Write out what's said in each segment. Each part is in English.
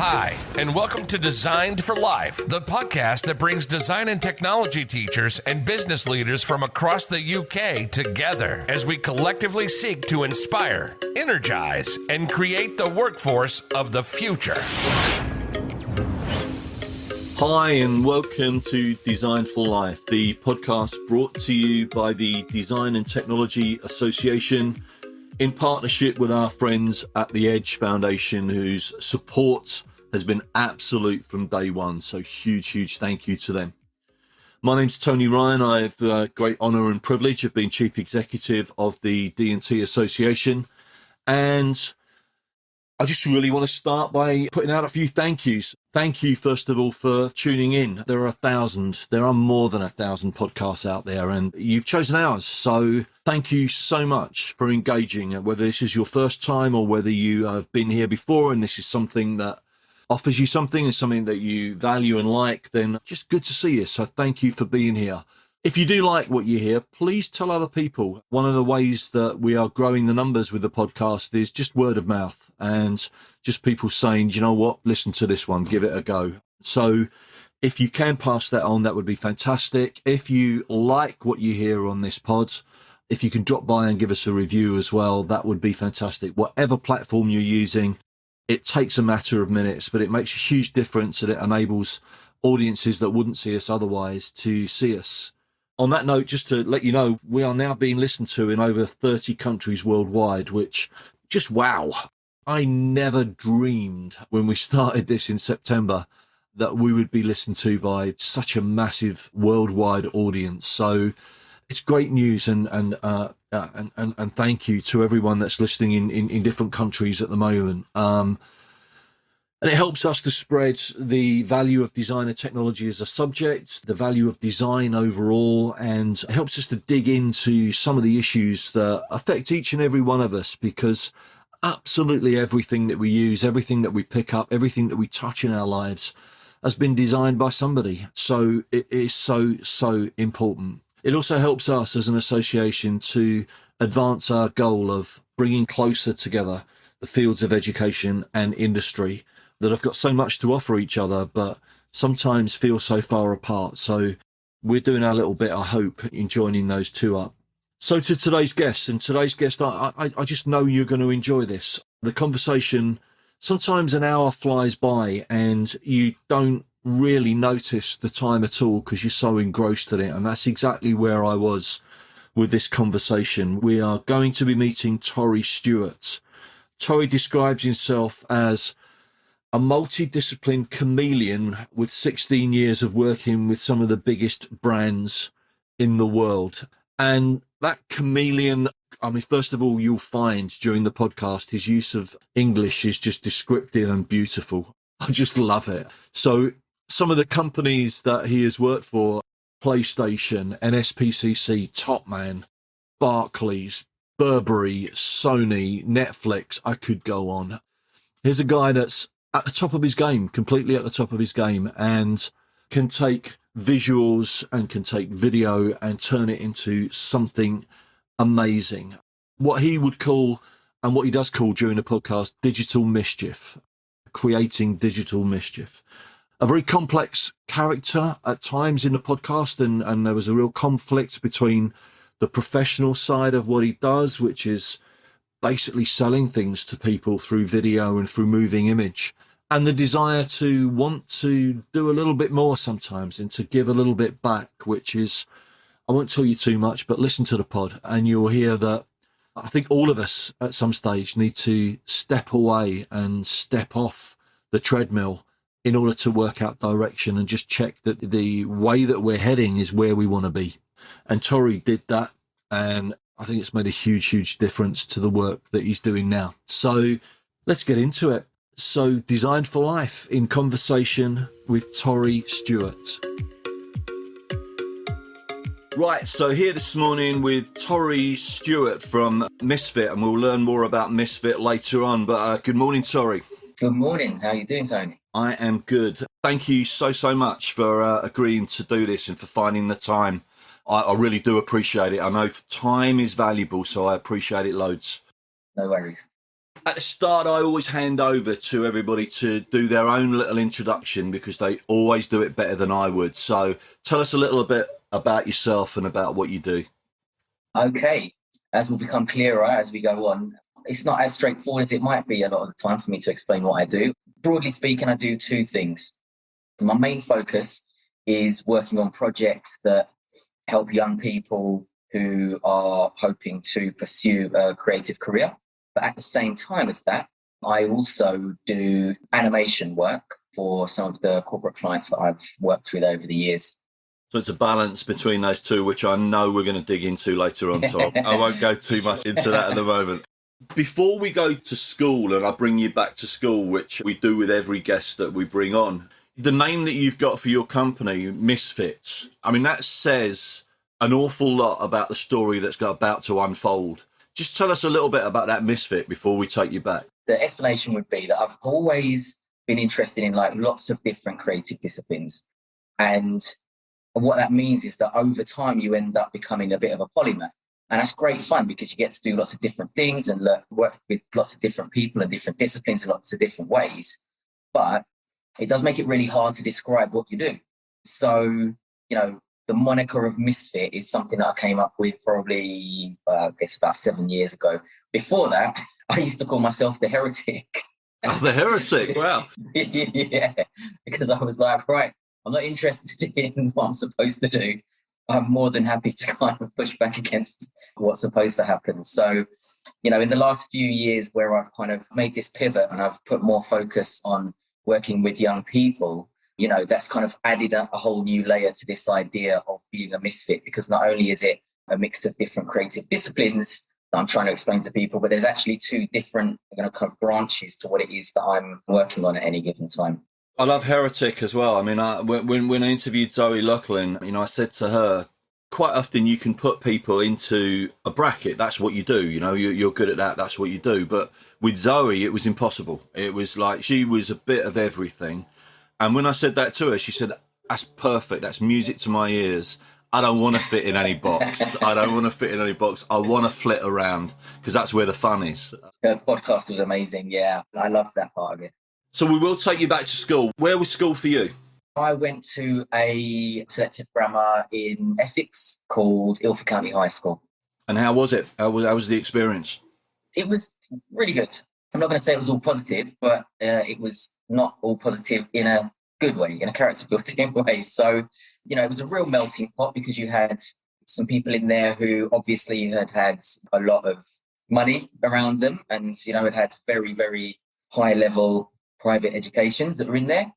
Hi, and welcome to Designed for Life, the podcast that brings design and technology teachers and business leaders from across the UK together as we collectively seek to inspire, energize, and create the workforce of the future. Hi, and welcome to Designed for Life, the podcast brought to you by the Design and Technology Association in partnership with our friends at the Edge Foundation, whose support has been absolute from day one. So huge thank you to them. My name's Tony Ryan. I have the great honour and privilege of being Chief Executive of the D&T Association. And I just really want to start by putting out a few thank yous. Thank you, first of all, for tuning in. There are more than 1,000 podcasts out there, and you've chosen ours. So thank you so much for engaging, whether this is your first time or whether you have been here before and this is something that offers you something and something that you value and like, then just good to see you. So thank you for being here. If you do like what you hear, please tell other people. One of the ways that we are growing the numbers with the podcast is just word of mouth and just people saying, you know what, listen to this one, give it a go. So if you can pass that on, that would be fantastic. If you like what you hear on this pod, if you can drop by and give us a review as well, that would be fantastic. Whatever platform you're using, it takes a matter of minutes, but it makes a huge difference, and it enables audiences that wouldn't see us otherwise to see us. On that note, just to let you know, we are now being listened to in over 30 countries worldwide, which just wow. I never dreamed when we started this in September that we would be listened to by such a massive worldwide audience. So it's great news, and thank you to everyone that's listening in different countries at the moment. And it helps us to spread the value of design and technology as a subject, the value of design overall, and it helps us to dig into some of the issues that affect each and every one of us, because absolutely everything that we use, everything that we pick up, everything that we touch in our lives has been designed by somebody. So it is so important. It also helps us as an association to advance our goal of bringing closer together the fields of education and industry that have got so much to offer each other, but sometimes feel so far apart. So we're doing our little bit, I hope, in joining those two up. So to today's guest, I just know you're going to enjoy this. The conversation, sometimes an hour flies by and you don't really notice the time at all because you're so engrossed in it. And that's exactly where I was with this conversation. We are going to be meeting Torri Stewart. Torri describes himself as a multidisciplined chameleon with 16 years of working with some of the biggest brands in the world. And that chameleon, I mean, first of all, you'll find during the podcast, his use of English is just descriptive and beautiful. I just love it. So some of the companies that he has worked for, PlayStation, NSPCC, Topman, Barclays, Burberry, Sony, Netflix, I could go on. Here's a guy that's at the top of his game, completely at the top of his game, and can take visuals and can take video and turn it into something amazing. What he would call, and what he does call during the podcast, digital mischief, creating digital mischief. A very complex character at times in the podcast, and there was a real conflict between the professional side of what he does, which is basically selling things to people through video and through moving image, and the desire to want to do a little bit more sometimes and to give a little bit back, which is, I won't tell you too much, but listen to the pod and you'll hear that I think all of us at some stage need to step away and step off the treadmill in order to work out direction and just check that the way that we're heading is where we want to be. And Torri did that, and I think it's made a huge difference to the work that he's doing now. So let's get into it. So Designed for Life in conversation with Torri Stewart. Right, so here this morning with Torri Stewart from Misfit, and we'll learn more about Misfit later on. But good morning, Torri. Good morning. How are you doing, Tony? I am good. Thank you so much for agreeing to do this and for finding the time. I really do appreciate it. I know time is valuable, so I appreciate it loads. No worries. At the start, I always hand over to everybody to do their own little introduction because they always do it better than I would. So tell us a little bit about yourself and about what you do. Okay, as will become clearer as we go on, it's not as straightforward as it might be a lot of the time for me to explain what I do. Broadly speaking, I do two things. My main focus is working on projects that help young people who are hoping to pursue a creative career. But at the same time as that, I also do animation work for some of the corporate clients that I've worked with over the years. So it's a balance between those two, which I know we're going to dig into later on. So I won't go too much into that at the moment. Before we go to school, and I bring you back to school, which we do with every guest that we bring on, the name that you've got for your company, Misfit, I mean, that says an awful lot about the story that's about to unfold. Just tell us a little bit about that Misfit before we take you back. The explanation would be that I've always been interested in like lots of different creative disciplines. And what that means is that over time, you end up becoming a bit of a polymath. And that's great fun because you get to do lots of different things and work with lots of different people and different disciplines in lots of different ways. But it does make it really hard to describe what you do. So, the moniker of Misfit is something that I came up with probably, I guess, about 7 years ago. Before that, I used to call myself the heretic. Oh, the heretic, wow. Yeah, because I was like, right, I'm not interested in what I'm supposed to do. I'm more than happy to kind of push back against what's supposed to happen. So, in the last few years where I've kind of made this pivot and I've put more focus on working with young people, that's kind of added a whole new layer to this idea of being a misfit, because not only is it a mix of different creative disciplines that I'm trying to explain to people, but there's actually two different kind of branches to what it is that I'm working on at any given time. I love heretic as well. I mean, when I interviewed Zoe Lachlan, I said to her, quite often you can put people into a bracket. That's what you do. You're good at that. That's what you do. But with Zoe, it was impossible. It was like she was a bit of everything. And when I said that to her, she said, that's perfect. That's music to my ears. I don't want to fit in any box. I don't want to fit in any box. I want to flit around because that's where the fun is. The podcast was amazing. Yeah, I loved that part of it. So we will take you back to school. Where was school for you? I went to a selective grammar in Essex called Ilford County High School. And how was it? How was the experience? It was really good. I'm not going to say it was all positive, but it was not all positive in a good way, in a character building way. So, it was a real melting pot because you had some people in there who obviously had a lot of money around them and, had very, very high level private educations that were in there.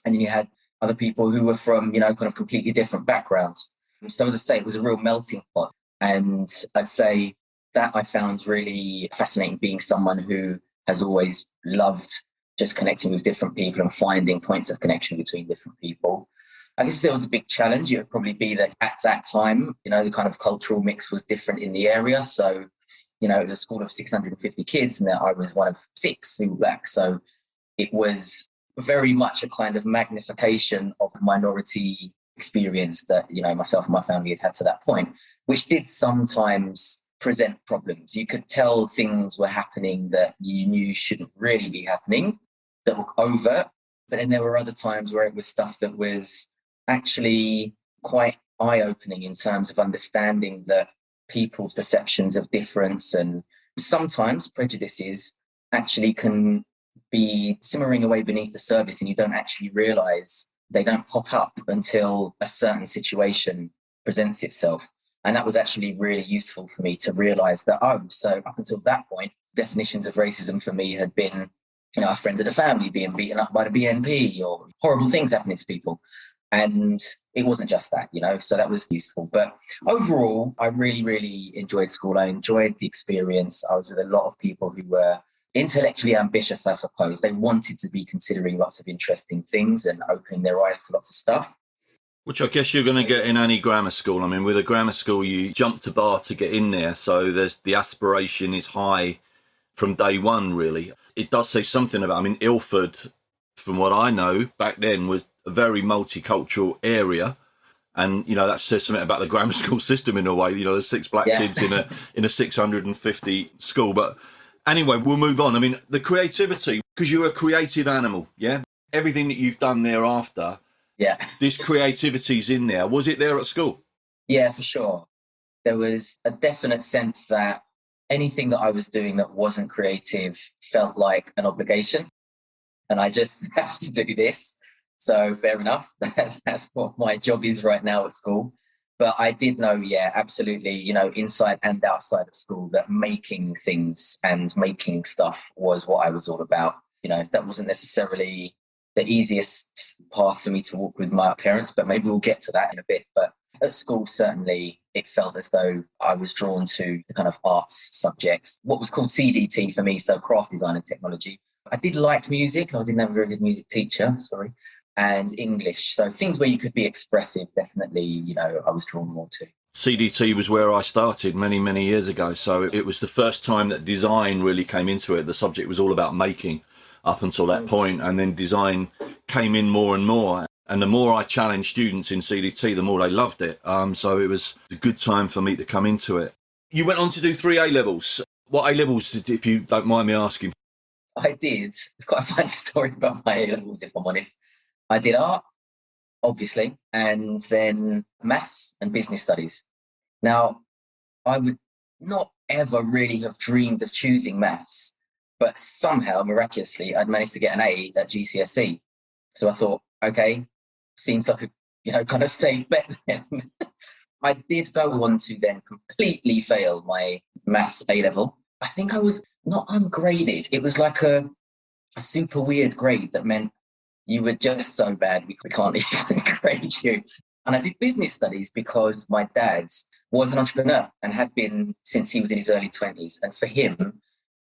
And then you had other people who were from, kind of completely different backgrounds. So as I say, it was a real melting pot. And I'd say that I found really fascinating, being someone who has always loved just connecting with different people and finding points of connection between different people. I guess if there was a big challenge, it would probably be that at that time, the kind of cultural mix was different in the area. So, it was a school of 650 kids and I was one of 6 who were black. So it was very much a kind of magnification of minority experience that, myself and my family had to that point, which did sometimes present problems. You could tell things were happening that you knew shouldn't really be happening, that were overt. But then there were other times where it was stuff that was actually quite eye-opening in terms of understanding that people's perceptions of difference and sometimes prejudices actually can be simmering away beneath the surface and you don't actually realize they don't pop up until a certain situation presents itself. And that was actually really useful for me to realize that, so up until that point, definitions of racism for me had been, a friend of the family being beaten up by the BNP or horrible things happening to people. And it wasn't just that, so that was useful. But overall, I really, really enjoyed school. I enjoyed the experience. I was with a lot of people who were intellectually ambitious, I suppose. They wanted to be considering lots of interesting things and opening their eyes to lots of stuff. Which I guess you're going to get in any grammar school. I mean, with a grammar school, you jump to bar to get in there. So the aspiration is high from day one, really. It does say something about, Ilford, from what I know, back then was a very multicultural area. And, that says something about the grammar school system in a way. There's 6 black kids in a 650 school. But Anyway, we'll move on. I mean, the creativity, because you're a creative animal, yeah? Everything that you've done thereafter, Yeah. this creativity's in there. Was it there at school? Yeah, for sure. There was a definite sense that anything that I was doing that wasn't creative felt like an obligation. And I just have to do this. So fair enough. That's what my job is right now at school. But I did know, yeah, absolutely, you know, inside and outside of school, that making things and making stuff was what I was all about. You know, that wasn't necessarily the easiest path for me to walk with my parents, but maybe we'll get to that in a bit. But at school, certainly, it felt as though I was drawn to the kind of arts subjects, what was called CDT for me, so craft design and technology. I did like music. I didn't have a very good music teacher, sorry, and English. So things where you could be expressive, definitely, you know, I was drawn more to. CDT was where I started many, many years ago. So it was the first time that design really came into it. The subject was all about making up until that point, and then design came in more and more. And the more I challenged students in CDT, the more they loved it. So it was a good time for me to come into it. You went on to do 3 A-levels. What A-levels did, if you don't mind me asking? I did. It's quite a funny story about my A-levels, if I'm honest. I did art, obviously, and then maths and business studies. Now, I would not ever really have dreamed of choosing maths, but somehow, miraculously, I'd managed to get an A at GCSE. So I thought, okay, seems like a, you know, kind of safe bet then. I did go on to then completely fail my maths A-level. I think I was not ungraded. It was like a super weird grade that meant you were just so bad we can't even grade you. And I did business studies because my dad was an entrepreneur and had been since he was in his early 20s. And for him,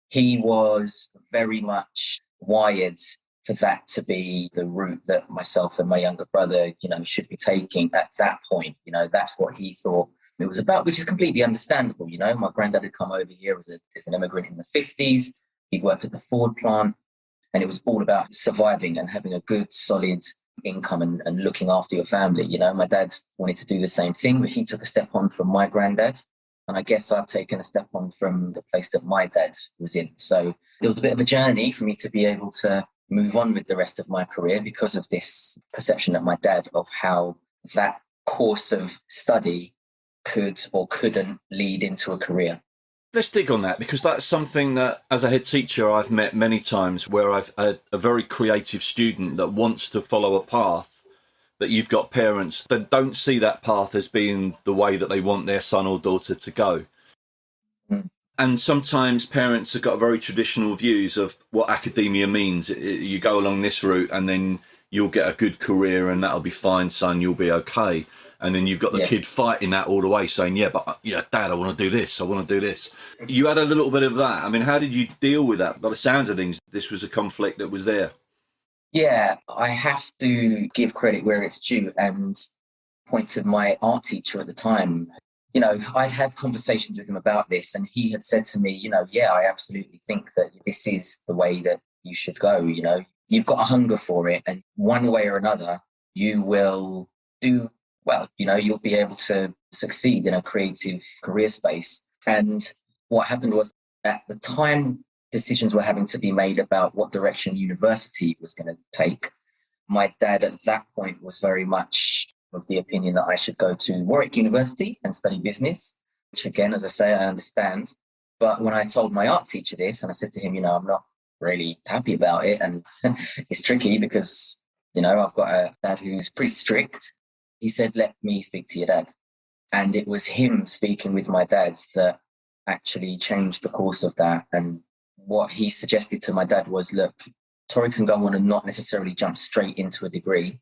he was very much wired for that to be the route that myself and my younger brother, you know, should be taking at that point. You know, that's what he thought it was about, which is completely understandable. You know, my granddad had come over here as an immigrant in the 50s. He'd worked at the Ford plant, and it was all about surviving and having a good, solid income and looking after your family. You know, my dad wanted to do the same thing, but he took a step on from my granddad. And I guess I've taken a step on from the place that my dad was in. So there was a bit of a journey for me to be able to move on with the rest of my career because of this perception that my dad of how that course of study could or couldn't lead into a career. Let's dig on that, because that's something that, as a head teacher, I've met many times where I've had a very creative student that wants to follow a path, that you've got parents that don't see that path as being the way that they want their son or daughter to go. Mm. And sometimes parents have got very traditional views of what academia means. You go along this route and then you'll get a good career and that'll be fine, son, you'll be okay. And then you've got the kid fighting that all the way, saying, yeah, but, yeah, Dad, I want to do this. I want to do this. You had a little bit of that. I mean, how did you deal with that? By the sounds of things, this was a conflict that was there. Yeah, I have to give credit where it's due and point to my art teacher at the time. You know, I'd had conversations with him about this, and he had said to me, you know, yeah, I absolutely think that this is the way that you should go. You know, you've got a hunger for it, and one way or another, you will do well. You know, you'll be able to succeed in a creative career space. And what happened was, at the time, decisions were having to be made about what direction university was going to take. My dad at that point was very much of the opinion that I should go to Warwick University and study business, which again, as I say, I understand. But when I told my art teacher this, and I said to him, you know, I'm not really happy about it, and it's tricky because, you know, I've got a dad who's pretty strict. He said, let me speak to your dad. And it was him speaking with my dad that actually changed the course of that. And what he suggested to my dad was, look, Torri can go on and not necessarily jump straight into a degree.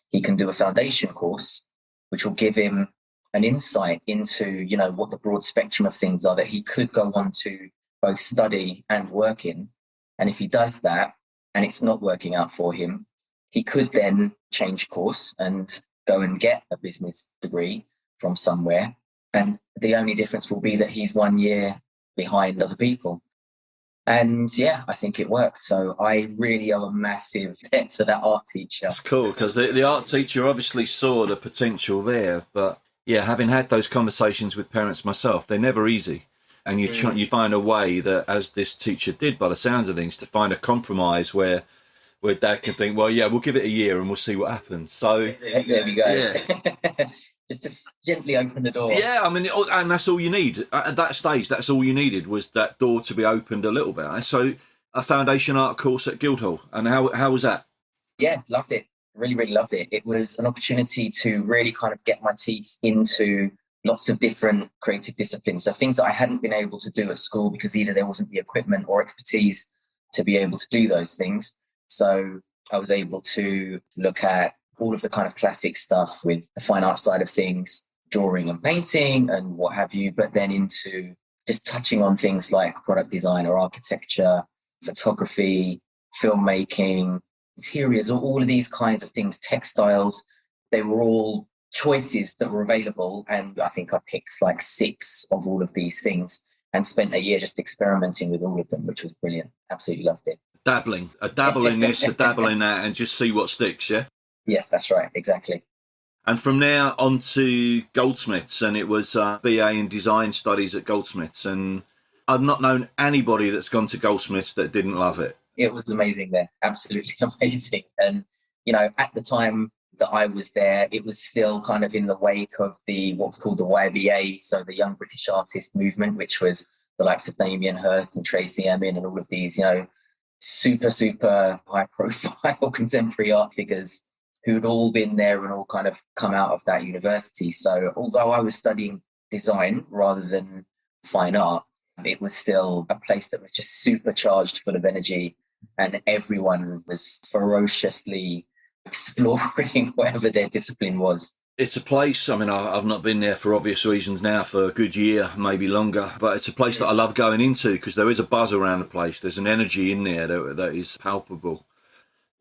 He can do a foundation course, which will give him an insight into, you know, what the broad spectrum of things are that he could go on to both study and work in. And if he does that and it's not working out for him, he could then change course and go and get a business degree from somewhere. And the only difference will be that he's 1 year behind other people. And yeah, I think it worked. So I really owe a massive debt to that art teacher. That's cool, because the art teacher obviously saw the potential there. But yeah, having had those conversations with parents myself, they're never easy. And you find a way that, as this teacher did by the sounds of things, to find a compromise where dad can think, well, yeah, we'll give it a year and we'll see what happens. So there we go. Yeah. Just to gently open the door. Yeah, I mean, and that's all you need. At that stage, that's all you needed, was that door to be opened a little bit. So a foundation art course at Guildhall. And how was that? Yeah, loved it. Really, really loved it. It was an opportunity to really kind of get my teeth into lots of different creative disciplines. So things that I hadn't been able to do at school because either there wasn't the equipment or expertise to be able to do those things. So I was able to look at all of the kind of classic stuff with the fine art side of things, drawing and painting and what have you, but then into just touching on things like product design or architecture, photography, filmmaking, interiors, all of these kinds of things, textiles. They were all choices that were available. And I think I picked like 6 of all of these things and spent a year just experimenting with all of them, which was brilliant. Absolutely loved it. A dabble in this, a dabble in that, and just see what sticks, yeah? Yes, that's right. Exactly. And from there on to Goldsmiths, and it was BA in Design Studies at Goldsmiths. And I've not known anybody that's gone to Goldsmiths that didn't love it. It was amazing there. Absolutely amazing. And, you know, at the time that I was there, it was still kind of in the wake of what was called the YBA, so the Young British Artist Movement, which was the likes of Damien Hirst and Tracy Emin and all of these, you know, super, super high profile contemporary art figures who'd all been there and all kind of come out of that university. So although I was studying design rather than fine art, it was still a place that was just supercharged, full of energy, and everyone was ferociously exploring whatever their discipline was. It's a place, I mean, I've not been there for obvious reasons now for a good year, maybe longer, but it's a place that I love going into because there is a buzz around the place. There's an energy in there that is palpable.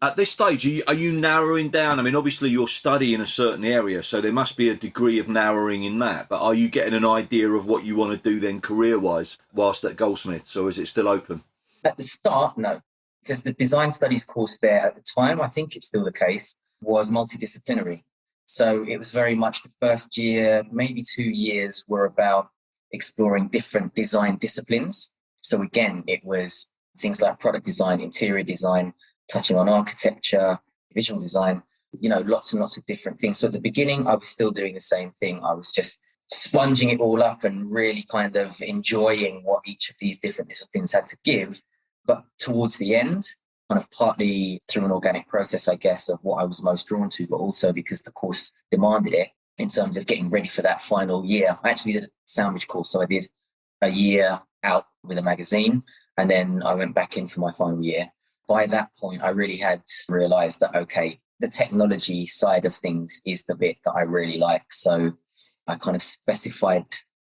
At this stage, are you narrowing down? I mean, obviously you're studying a certain area, so there must be a degree of narrowing in that, but are you getting an idea of what you want to do then career-wise whilst at Goldsmiths, or is it still open? At the start, no, because the design studies course there at the time, I think it's still the case, was multidisciplinary. So it was very much the first year, maybe 2 years were about exploring different design disciplines. So again, it was things like product design, interior design, touching on architecture, visual design, you know, lots and lots of different things. So at the beginning, I was still doing the same thing. I was just sponging it all up and really kind of enjoying what each of these different disciplines had to give. But towards the end, kind of partly through an organic process, I guess, of what I was most drawn to, but also because the course demanded it in terms of getting ready for that final year. I actually did a sandwich course. So I did a year out with a magazine, and then I went back in for my final year. By that point, I really had realized that, okay, the technology side of things is the bit that I really like. So I kind of specified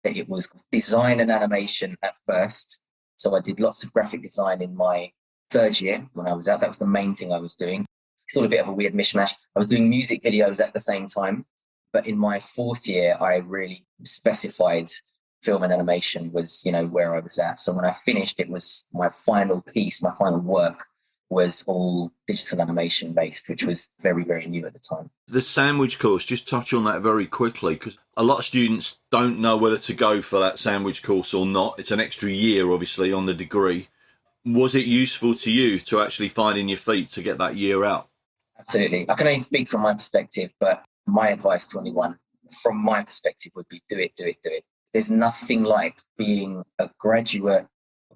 that it was design and animation at first. So I did lots of graphic design in my 3rd year when I was out. That was the main thing I was doing. It's all a bit of a weird mishmash. I was doing music videos at the same time. But in my 4th year, I really specified film and animation was, you know, where I was at. So when I finished, it was my final piece, my final work was all digital animation based, which was very, very new at the time. The sandwich course, just touch on that very quickly, because a lot of students don't know whether to go for that sandwich course or not. It's an extra year, obviously, on the degree. Was it useful to you to actually finding your feet to get that year out? Absolutely. I can only speak from my perspective, but my advice to anyone from my perspective would be do it. There's nothing like being a graduate,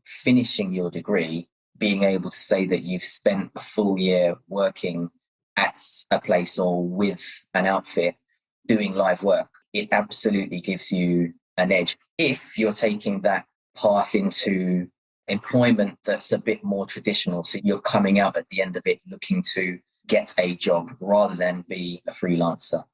finishing your degree, being able to say that you've spent a full year working at a place or with an outfit doing live work. It absolutely gives you an edge if you're taking that path into employment that's a bit more traditional. So you're coming out at the end of it looking to get a job rather than be a freelancer.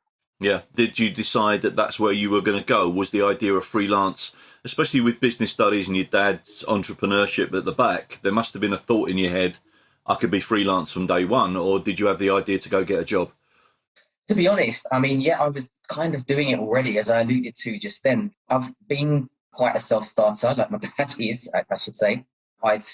Yeah. Did you decide that that's where you were going to go? Was the idea of freelance, especially with business studies and your dad's entrepreneurship at the back, there must have been a thought in your head, I could be freelance from day one, or did you have the idea to go get a job? To be honest, I mean, yeah, I was kind of doing it already, as I alluded to just then. I've been quite a self-starter, like my dad is, I should say. I'd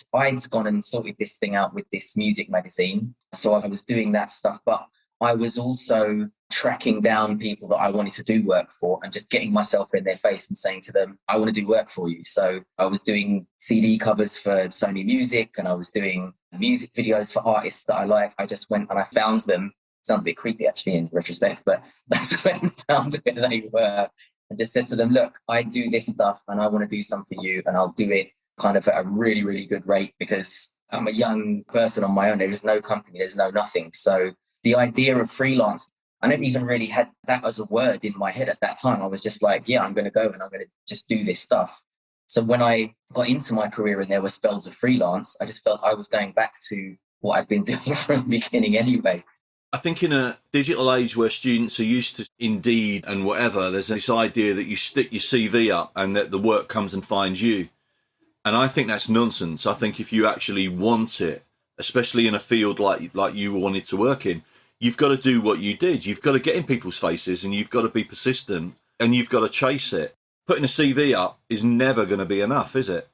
gone and sorted this thing out with this music magazine. So I was doing that stuff, but I was also tracking down people that I wanted to do work for and just getting myself in their face and saying to them, I want to do work for you. So I was doing CD covers for Sony Music, and I was doing music videos for artists that I like. I just went and I found them. Sounds a bit creepy actually in retrospect, but that's when I found where they were and just said to them, look, I do this stuff and I want to do some for you, and I'll do it kind of at a really, really good rate because I'm a young person on my own. There is no company, there's no nothing. So the idea of freelance, I never even really had that as a word in my head at that time. I was just like, yeah, I'm going to go and I'm going to just do this stuff. So when I got into my career and there were spells of freelance, I just felt I was going back to what I'd been doing from the beginning anyway. I think in a digital age where students are used to Indeed and whatever, there's this idea that you stick your CV up and that the work comes and finds you. And I think that's nonsense. I think if you actually want it, especially in a field like you wanted to work in, you've got to do what you did. You've got to get in people's faces and you've got to be persistent and you've got to chase it. Putting a CV up is never going to be enough, is it?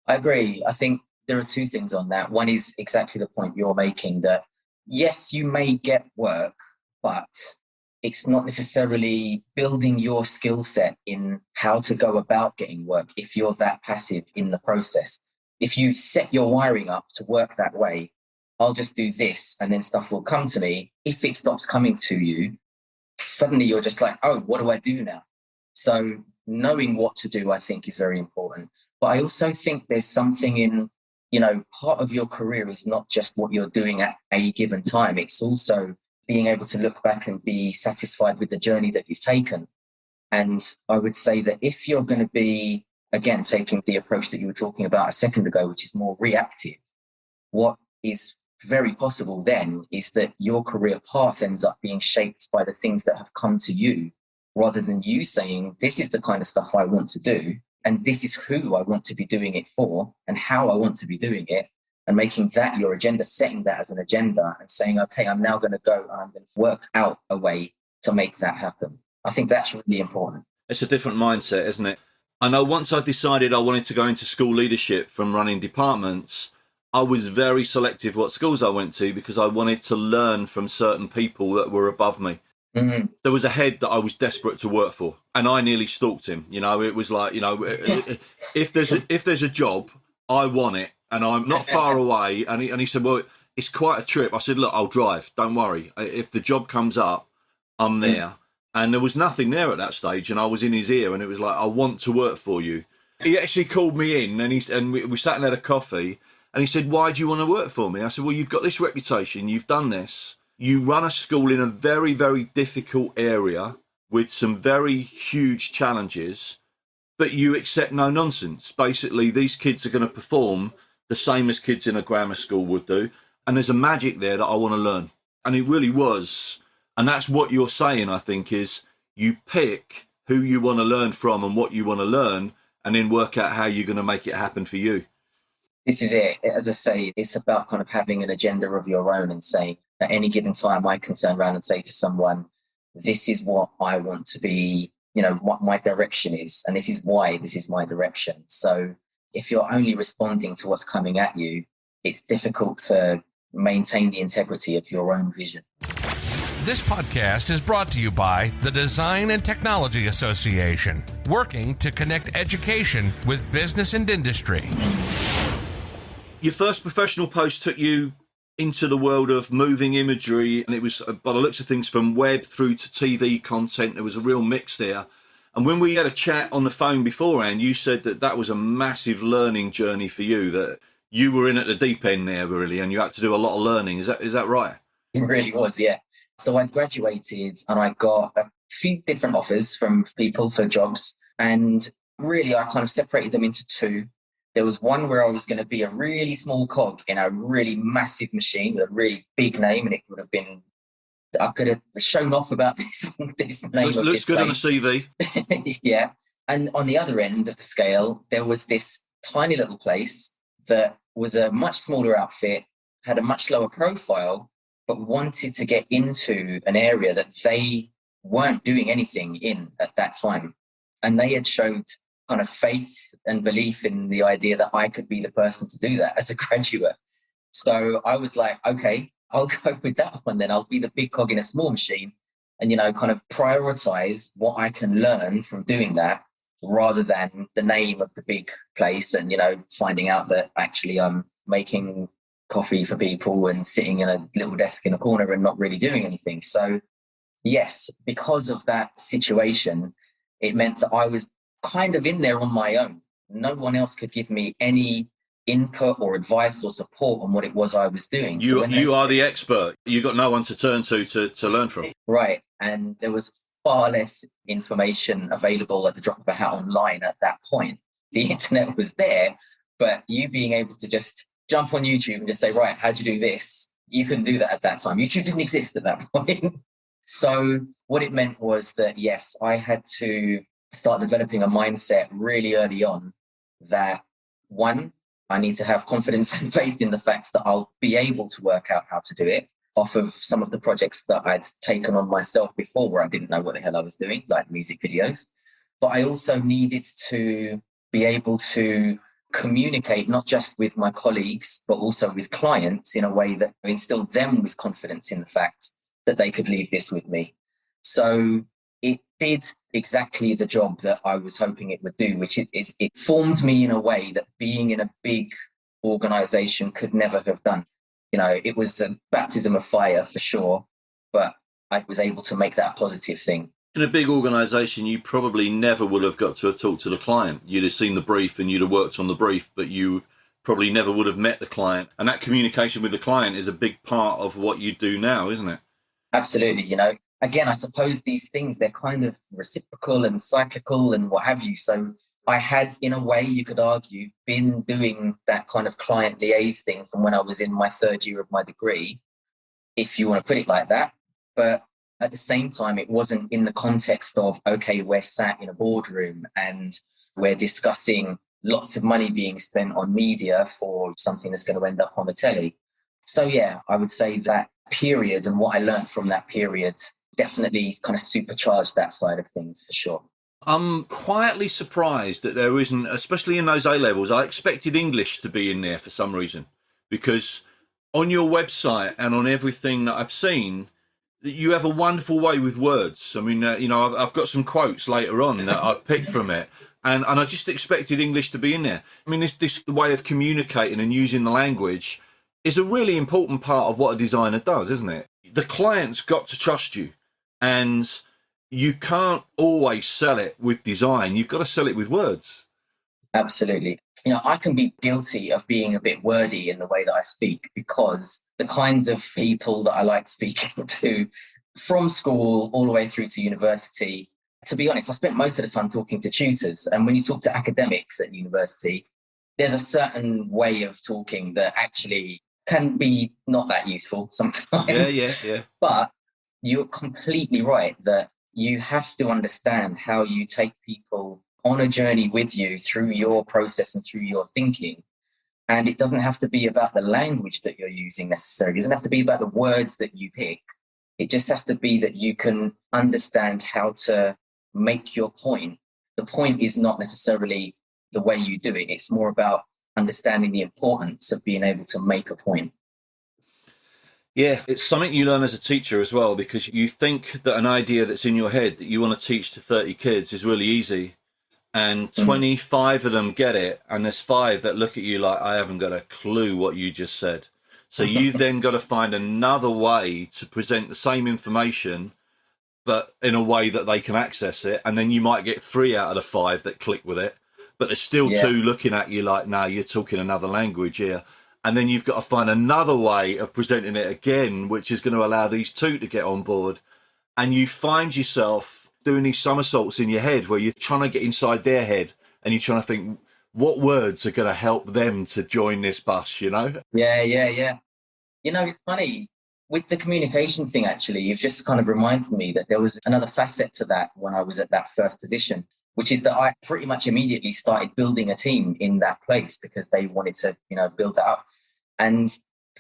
I agree. I think there are two things on that. One is exactly the point you're making, that yes, you may get work, but it's not necessarily building your skill set in how to go about getting work if you're that passive in the process. If you set your wiring up to work that way, I'll just do this and then stuff will come to me. If it stops coming to you, suddenly you're just like, oh, what do I do now? So knowing what to do, I think, is very important. But I also think there's something in, part of your career is not just what you're doing at a given time. It's also being able to look back and be satisfied with the journey that you've taken. And I would say that if you're going to be, again, taking the approach that you were talking about a second ago, which is more reactive, what is very possible then is that your career path ends up being shaped by the things that have come to you, rather than you saying, this is the kind of stuff I want to do, and this is who I want to be doing it for, and how I want to be doing it, and making that your agenda, setting that as an agenda and saying, okay, I'm now going to go and I'm going to work out a way to make that happen. I think that's really important. It's a different mindset, isn't it? I know once I decided I wanted to go into school leadership from running departments, I was very selective what schools I went to because I wanted to learn from certain people that were above me. Mm-hmm. There was a head that I was desperate to work for, and I nearly stalked him. It was like, if there's a job, I want it, and I'm not far away. And he said, well, it's quite a trip. I said, look, I'll drive. Don't worry. If the job comes up, I'm there. And there was nothing there at that stage, and I was in his ear, and it was like, I want to work for you. He actually called me in, and we sat and had a coffee, and he said, why do you want to work for me? I said, well, you've got this reputation, you've done this. You run a school in a very, very difficult area with some very huge challenges, but you accept no nonsense. Basically, these kids are going to perform the same as kids in a grammar school would do, and there's a magic there that I want to learn. And it really was. And that's what you're saying, I think, is you pick who you want to learn from and what you want to learn, and then work out how you're going to make it happen for you. This is it. As I say, it's about kind of having an agenda of your own and saying, at any given time, I can turn around and say to someone, this is what I want to be, what my direction is. And this is why this is my direction. So if you're only responding to what's coming at you, it's difficult to maintain the integrity of your own vision. This podcast is brought to you by the Design and Technology Association, working to connect education with business and industry. Your first professional post took you into the world of moving imagery, and it was, by the looks of things, from web through to TV content. There was a real mix there. And when we had a chat on the phone beforehand, you said that was a massive learning journey for you, that you were in at the deep end there, really, and you had to do a lot of learning. Is that right? It really was, yeah. So I graduated and I got a few different offers from people for jobs, and really I kind of separated them into two. There was one where I was going to be a really small cog in a really massive machine with a really big name, and it would have been, I could have shown off about this name. Looks good place on a CV. Yeah. And on the other end of the scale, there was this tiny little place that was a much smaller outfit, had a much lower profile, but wanted to get into an area that they weren't doing anything in at that time. And they had showed kind of faith and belief in the idea that I could be the person to do that as a graduate. So I was like, okay, I'll go with that one then. I'll be the big cog in a small machine, and, kind of prioritize what I can learn from doing that rather than the name of the big place and, finding out that actually I'm making coffee for people and sitting in a little desk in a corner and not really doing anything. So yes, because of that situation, it meant that I was kind of in there on my own. No one else could give me any input or advice or support on what it was I was doing. You are the expert. You got no one to turn to learn from. Right. And there was far less information available at the drop of a hat online at that point. The internet was there, but you being able to just jump on YouTube and just say, right, how'd you do this? You couldn't do that at that time. YouTube didn't exist at that point. So what it meant was that, yes, I had to start developing a mindset really early on that, one, I need to have confidence and faith in the fact that I'll be able to work out how to do it off of some of the projects that I'd taken on myself before where I didn't know what the hell I was doing, like music videos. But I also needed to be able to communicate not just with my colleagues, but also with clients in a way that instilled them with confidence in the fact that they could leave this with me. So it did exactly the job that I was hoping it would do, which is it formed me in a way that being in a big organization could never have done. It was a baptism of fire for sure, but I was able to make that a positive thing. In a big organisation, you probably never would have got to talk to the client. You'd have seen the brief and you'd have worked on the brief, but you probably never would have met the client. And that communication with the client is a big part of what you do now, isn't it? Absolutely. Again, I suppose these things, they're kind of reciprocal and cyclical and what have you. So I had, in a way, you could argue, been doing that kind of client liaise thing from when I was in my third year of my degree, if you want to put it like that. But at the same time, it wasn't in the context of, okay, we're sat in a boardroom and we're discussing lots of money being spent on media for something that's going to end up on the telly. So yeah, I would say that period and what I learned from that period definitely kind of supercharged that side of things for sure. I'm quietly surprised that there isn't, especially in those A-levels. I expected English to be in there for some reason, because on your website and on everything that I've seen, you have a wonderful way with words. I mean, I've got some quotes later on that I've picked from it, and I just expected English to be in there. I mean, this way of communicating and using the language is a really important part of what a designer does, isn't it? The client's got to trust you, and you can't always sell it with design. You've got to sell it with words. Absolutely. I can be guilty of being a bit wordy in the way that I speak because the kinds of people that I like speaking to from school all the way through to university, to be honest, I spent most of the time talking to tutors. And when you talk to academics at university, there's a certain way of talking that actually can be not that useful sometimes. Yeah. But you're completely right that you have to understand how you take people on a journey with you through your process and through your thinking. And it doesn't have to be about the language that you're using necessarily. It doesn't have to be about the words that you pick. It just has to be that you can understand how to make your point. The point is not necessarily the way you do it. It's more about understanding the importance of being able to make a point. Yeah, it's something you learn as a teacher as well, because you think that an idea that's in your head that you want to teach to 30 kids is really easy. And 25 of them get it, and there's 5 that look at you like, I haven't got a clue what you just said. So you've then got to find another way to present the same information, but in a way that they can access it. And then you might get 3 out of the 5 that click with it, but there's still 2 looking at you like, no, you're talking another language here. And then you've got to find another way of presenting it again, which is going to allow these 2 to get on board. And you find yourself doing these somersaults in your head where you're trying to get inside their head and you're trying to think what words are going to help them to join this bus, Yeah. It's funny with the communication thing, actually, you've just kind of reminded me that there was another facet to that when I was at that first position, which is that I pretty much immediately started building a team in that place because they wanted to, build that up. And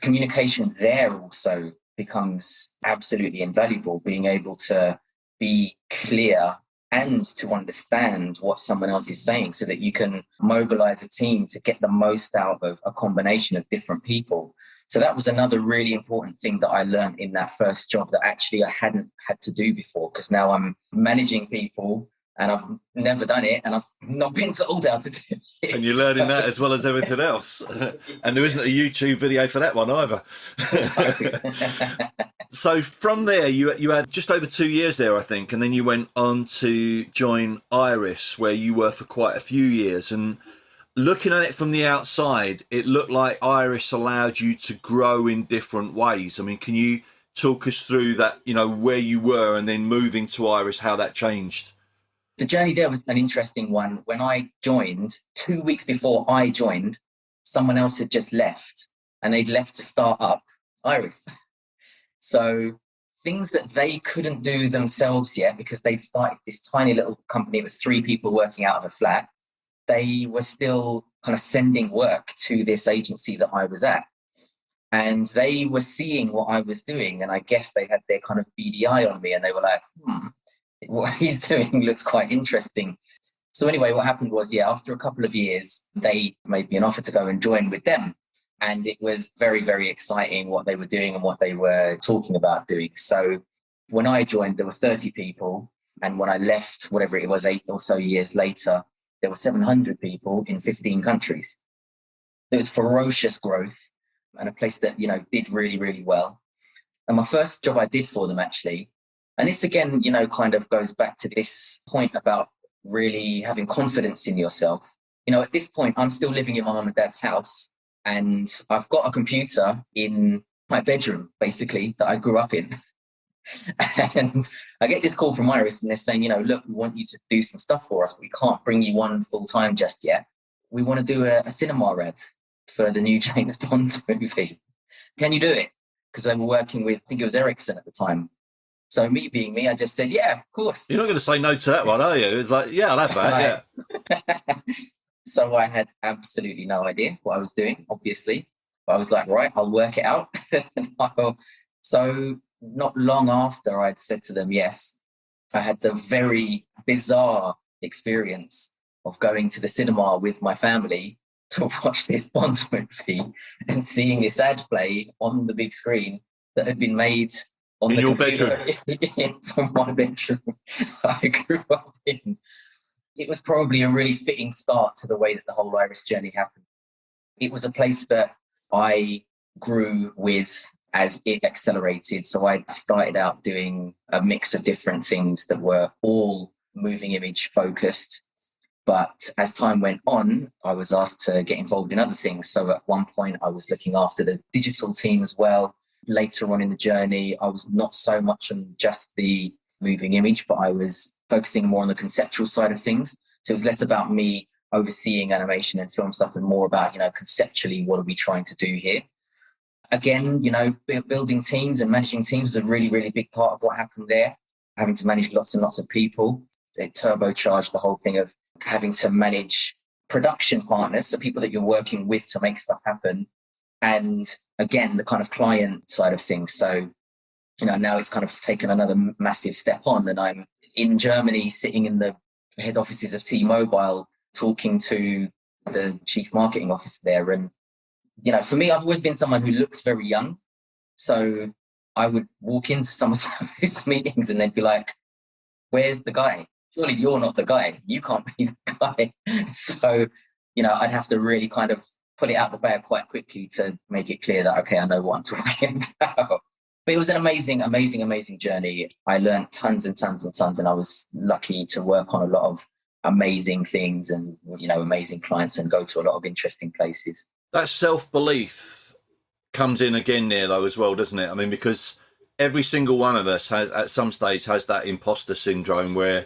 communication there also becomes absolutely invaluable, being able to be clear and to understand what someone else is saying so that you can mobilize a team to get the most out of a combination of different people. So that was another really important thing that I learned in that first job that actually I hadn't had to do before, because now I'm managing people and I've never done it and I've not been told how to do it. And you're learning that as well as everything else. And there isn't a YouTube video for that one either. So from there, you had just over 2 years there, I think, and then you went on to join Iris, where you were for quite a few years. And looking at it from the outside, it looked like Iris allowed you to grow in different ways. I mean, can you talk us through that, where you were and then moving to Iris, how that changed? The journey there was an interesting one. When I joined, 2 weeks before I joined, someone else had just left, and they'd left to start up Iris. So things that they couldn't do themselves yet, because they'd started this tiny little company, it was 3 people working out of a flat. They were still kind of sending work to this agency that I was at. And they were seeing what I was doing. And I guess they had their kind of BDI on me, and they were like, what he's doing looks quite interesting. So anyway, what happened was, after a couple of years, they made me an offer to go and join with them. And it was very, very exciting what they were doing and what they were talking about doing. So when I joined, there were 30 people. And when I left, whatever it was, 8 or so years later, there were 700 people in 15 countries. There was ferocious growth and a place that, did really, really well. And my first job I did for them, actually, and this again, kind of goes back to this point about really having confidence in yourself. At this point, I'm still living in my mum and dad's house, and I've got a computer in my bedroom, basically, that I grew up in. And I get this call from Iris, and they're saying, look, we want you to do some stuff for us, but we can't bring you on full time just yet. We want to do a cinema ad for the new James Bond movie. Can you do it? Because they were working with, I think it was Ericsson at the time. So me being me, I just said, yeah, of course. You're not going to say no to that one, are you? It's like, yeah, I'll have that, yeah. So I had absolutely no idea what I was doing, obviously. But I was like, right, I'll work it out. So not long after I'd said to them yes, I had the very bizarre experience of going to the cinema with my family to watch this Bond movie and seeing this ad play on the big screen that had been made on in the your computer bedroom. From my bedroom that I grew up in. It was probably a really fitting start to the way that the whole Iris journey happened. It was a place that I grew with as it accelerated. So I started out doing a mix of different things that were all moving image focused. But as time went on, I was asked to get involved in other things. So at one point, I was looking after the digital team as well. Later on in the journey, I was not so much on just the moving image, but I was focusing more on the conceptual side of things. So it was less about me overseeing animation and film stuff and more about, conceptually, what are we trying to do here? Again, building teams and managing teams is a really, really big part of what happened there. Having to manage lots and lots of people. It turbocharged the whole thing of having to manage production partners, so people that you're working with to make stuff happen. And again, the kind of client side of things. So, now it's kind of taken another massive step on, and I'm in Germany sitting in the head offices of T-Mobile talking to the chief marketing officer there. And, for me, I've always been someone who looks very young. So I would walk into some of those meetings and they'd be like, where's the guy? Surely you're not the guy. You can't be the guy. So, I'd have to really kind of put it out the bag quite quickly to make it clear that, okay, I know what I'm talking about. But it was an amazing, amazing, amazing journey. I learned tons and tons and tons, and I was lucky to work on a lot of amazing things and, amazing clients and go to a lot of interesting places. That self-belief comes in again there, though, as well, doesn't it? I mean, because every single one of us has, at some stage, has that imposter syndrome where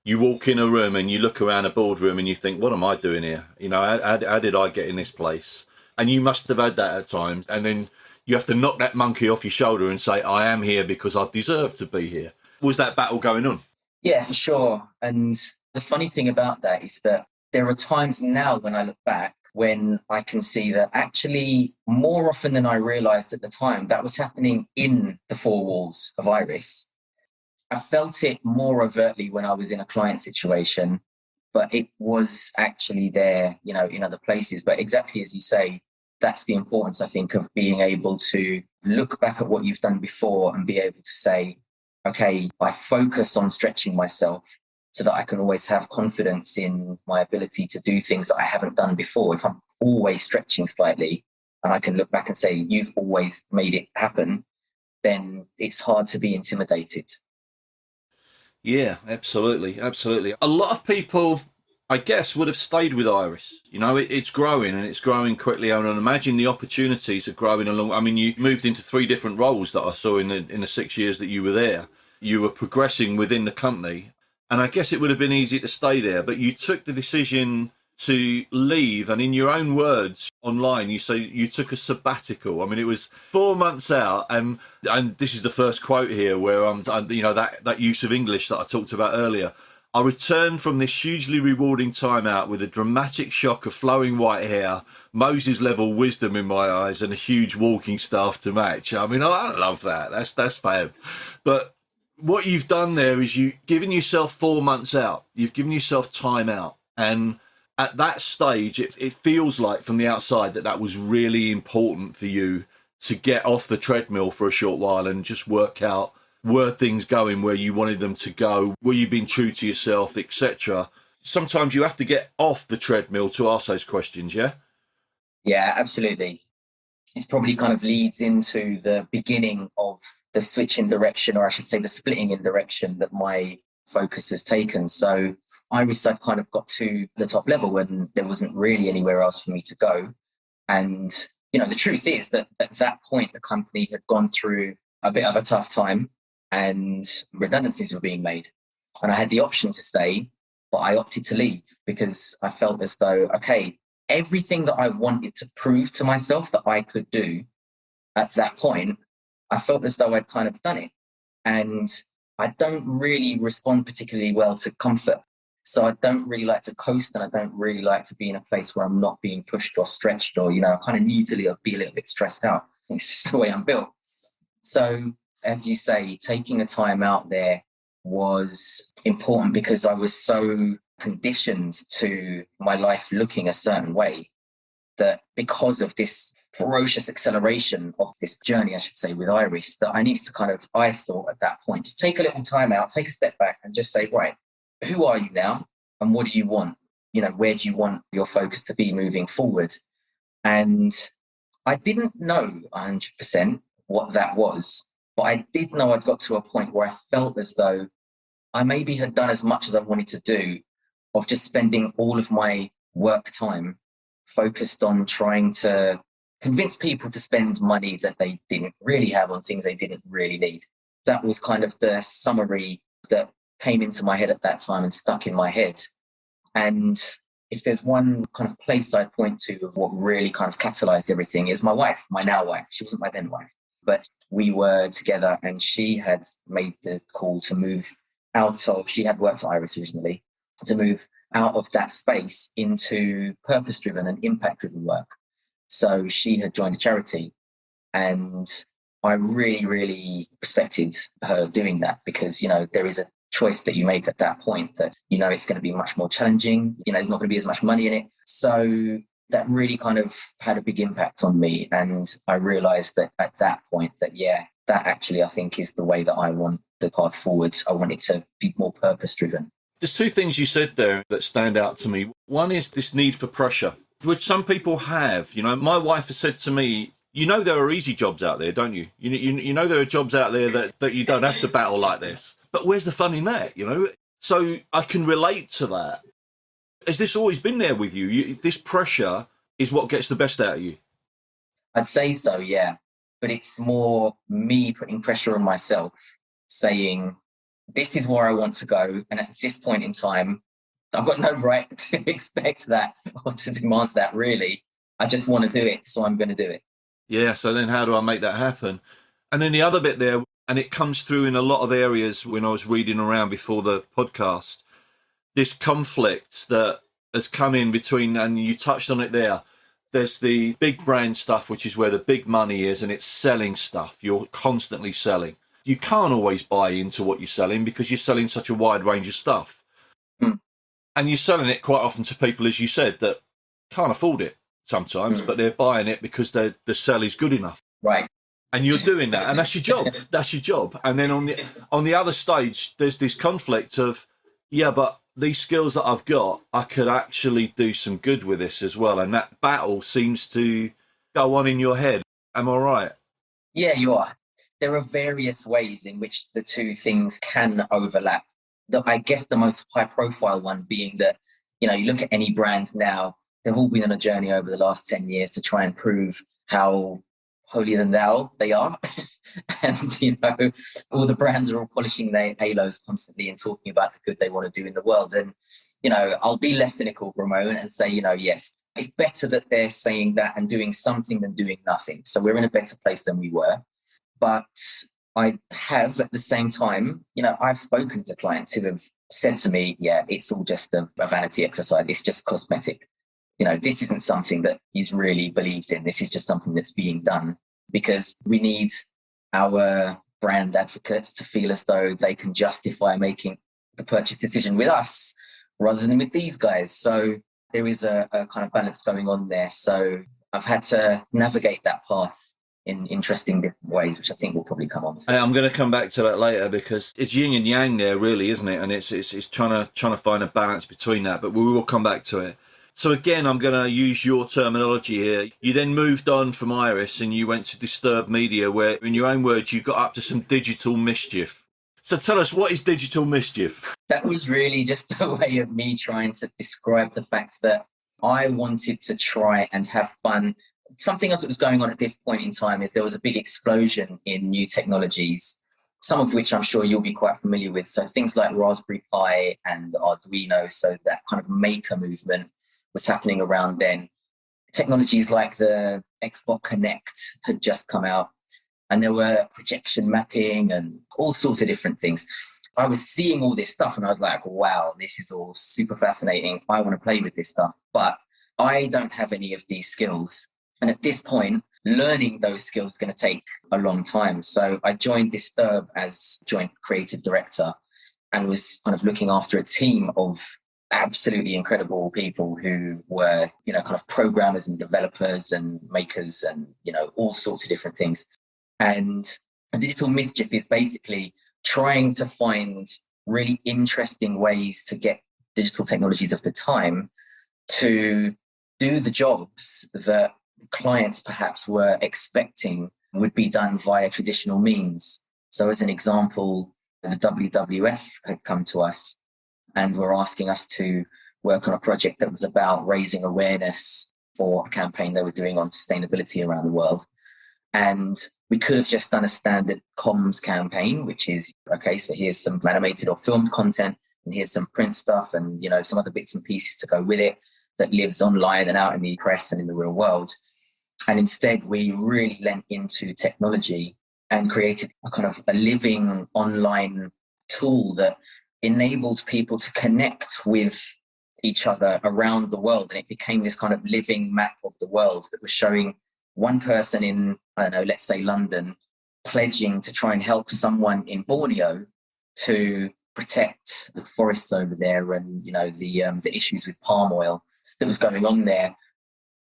you walk in a room and you look around a boardroom and you think, what am I doing here? How did I get in this place? And you must have had that at times. And then you have to knock that monkey off your shoulder and say, I am here because I deserve to be here. Was that battle going on? Yeah, for sure. And the funny thing about that is that there are times now when I look back when I can see that actually more often than I realized at the time, that was happening in the 4 walls of Iris. I felt it more overtly when I was in a client situation, but it was actually there, in other places. But exactly as you say, that's the importance, I think, of being able to look back at what you've done before and be able to say, okay, I focus on stretching myself so that I can always have confidence in my ability to do things that I haven't done before. If I'm always stretching slightly and I can look back and say, you've always made it happen, then it's hard to be intimidated. Yeah, absolutely. Absolutely. A lot of people, I guess, would have stayed with Iris. You know, it's growing and it's growing quickly. And I imagine the opportunities are growing along. I mean, you moved into 3 different roles that I saw in the 6 years that you were there. You were progressing within the company. And I guess it would have been easy to stay there, but you took the decision to leave. And in your own words online, you say you took a sabbatical. I mean, it was 4 months out. And this is the first quote here where you know, that use of English that I talked about earlier. I returned from this hugely rewarding time out with a dramatic shock of flowing white hair, Moses level wisdom in my eyes, and a huge walking staff to match. I mean, I love that. That's fab. But what you've done there is you've given yourself 4 months out. You've given yourself time out. And at that stage, it feels like from the outside that was really important for you to get off the treadmill for a short while and just work out, were things going where you wanted them to go? Were you being true to yourself, etc.? Sometimes you have to get off the treadmill to ask those questions, yeah? Yeah, absolutely. This probably kind of leads into the beginning of the switch in direction, or I should say the splitting in direction that my focus has taken. So Iris, I kind of got to the top level when there wasn't really anywhere else for me to go. And, you know, the truth is that at that point, the company had gone through a bit of a tough time and redundancies were being made. And I had the option to stay, but I opted to leave because I felt as though, okay, everything that I wanted to prove to myself that I could do at that point, I felt as though I'd kind of done it. And I don't really respond particularly well to comfort. So I don't really like to coast, and I don't really like to be in a place where I'm not being pushed or stretched, or, you know, I kind of need to be a little bit stressed out. It's just the way I'm built. So as you say, taking a time out there was important because I was so conditioned to my life looking a certain way that because of this ferocious acceleration of this journey, I should say, with Iris, that I needed to kind of, I thought at that point, just take a little time out, take a step back and just say, right, who are you now? And what do you want? You know, where do you want your focus to be moving forward? And I didn't know 100% what that was, but I did know I'd got to a point where I felt as though I maybe had done as much as I wanted to do of just spending all of my work time focused on trying to convince people to spend money that they didn't really have on things they didn't really need. That was kind of the summary that came into my head at that time and stuck in my head. And if there's one kind of place I'd point to of what really kind of catalyzed everything, is my wife, my now wife. She wasn't my then wife, but we were together and she had made the call to move out of, she had worked at Iris originally, to move out of that space into purpose-driven and impact-driven work. So she had joined a charity, and I really, really respected her doing that because, you know, there is a choice that you make at that point that, you know, it's going to be much more challenging. You know, there's not going to be as much money in it. So that really kind of had a big impact on me. And I realized that at that point that, yeah, that actually I think is the way that I want the path forward. I want it to be more purpose-driven. There's 2 things you said there that stand out to me. One is this need for pressure, which some people have. You know, my wife has said to me, you know, there are easy jobs out there, don't you? You know there are jobs out there that you don't have to battle like this. But where's the fun in that, you know? So I can relate to that. Has this always been there with you? This pressure is what gets the best out of you? I'd say so, yeah. But it's more me putting pressure on myself, saying, this is where I want to go. And at this point in time, I've got no right to expect that or to demand that, really. I just want to do it, so I'm going to do it. Yeah, so then how do I make that happen? And then the other bit there, and it comes through in a lot of areas when I was reading around before the podcast, this conflict that has come in between, and you touched on it there, there's the big brand stuff, which is where the big money is, and it's selling stuff. You're constantly selling. You can't always buy into what you're selling because you're selling such a wide range of stuff. And you're selling it quite often to people, as you said, that can't afford it. sometimes, but they're buying it because the sell is good enough. Right. And you're doing that, and that's your job. That's your job. And then on the other stage, there's this conflict of, yeah, but these skills that I've got, I could actually do some good with this as well. And that battle seems to go on in your head. Am I right? Yeah, you are. There are various ways in which the two things can overlap. I guess the most high profile one being that, you look at any brands now, they've all been on a journey over the last 10 years to try and prove how holier than thou they are. And, all the brands are all polishing their halos constantly and talking about the good they want to do in the world. And, I'll be less cynical for a moment and say, yes, it's better that they're saying that and doing something than doing nothing. So we're in a better place than we were. But I have at the same time, I've spoken to clients who have said to me, yeah, it's all just a vanity exercise. It's just cosmetic. This isn't something that is really believed in. This is just something that's being done because we need our brand advocates to feel as though they can justify making the purchase decision with us rather than with these guys. So there is a kind of balance going on there. So I've had to navigate that path in interesting different ways, which I think we'll probably come on to. I'm going to come back to that later because it's yin and yang there, really, isn't it? And it's trying to find a balance between that, but we will come back to it. So again, I'm going to use your terminology here. You then moved on from Iris and you went to Disturbed Media, where, in your own words, you got up to some digital mischief. So tell us, what is digital mischief? That was really just a way of me trying to describe the fact that I wanted to try and have fun. Something else that was going on at this point in time is there was a big explosion in new technologies, some of which I'm sure you'll be quite familiar with. So things like Raspberry Pi and Arduino, so that kind of maker movement was happening around then. Technologies like the Xbox Connect had just come out, and there were projection mapping and all sorts of different things. I was seeing all this stuff and I was like, wow, this is all super fascinating. I want to play with this stuff, but I don't have any of these skills. And at this point, learning those skills is going to take a long time. So I joined Disturb as joint creative director and was kind of looking after a team of absolutely incredible people who were, kind of programmers and developers and makers and, all sorts of different things. And digital mischief is basically trying to find really interesting ways to get digital technologies of the time to do the jobs that clients perhaps were expecting would be done via traditional means. So as an example, the WWF had come to us and were asking us to work on a project that was about raising awareness for a campaign they were doing on sustainability around the world. And we could have just done a standard comms campaign, which is, okay, so here's some animated or filmed content and here's some print stuff and, some other bits and pieces to go with it that lives online and out in the press and in the real world. And instead, we really lent into technology and created a kind of a living online tool that enabled people to connect with each other around the world. And it became this kind of living map of the world that was showing one person in, I don't know, let's say London, pledging to try and help someone in Borneo to protect the forests over there and, the issues with palm oil that was going on there.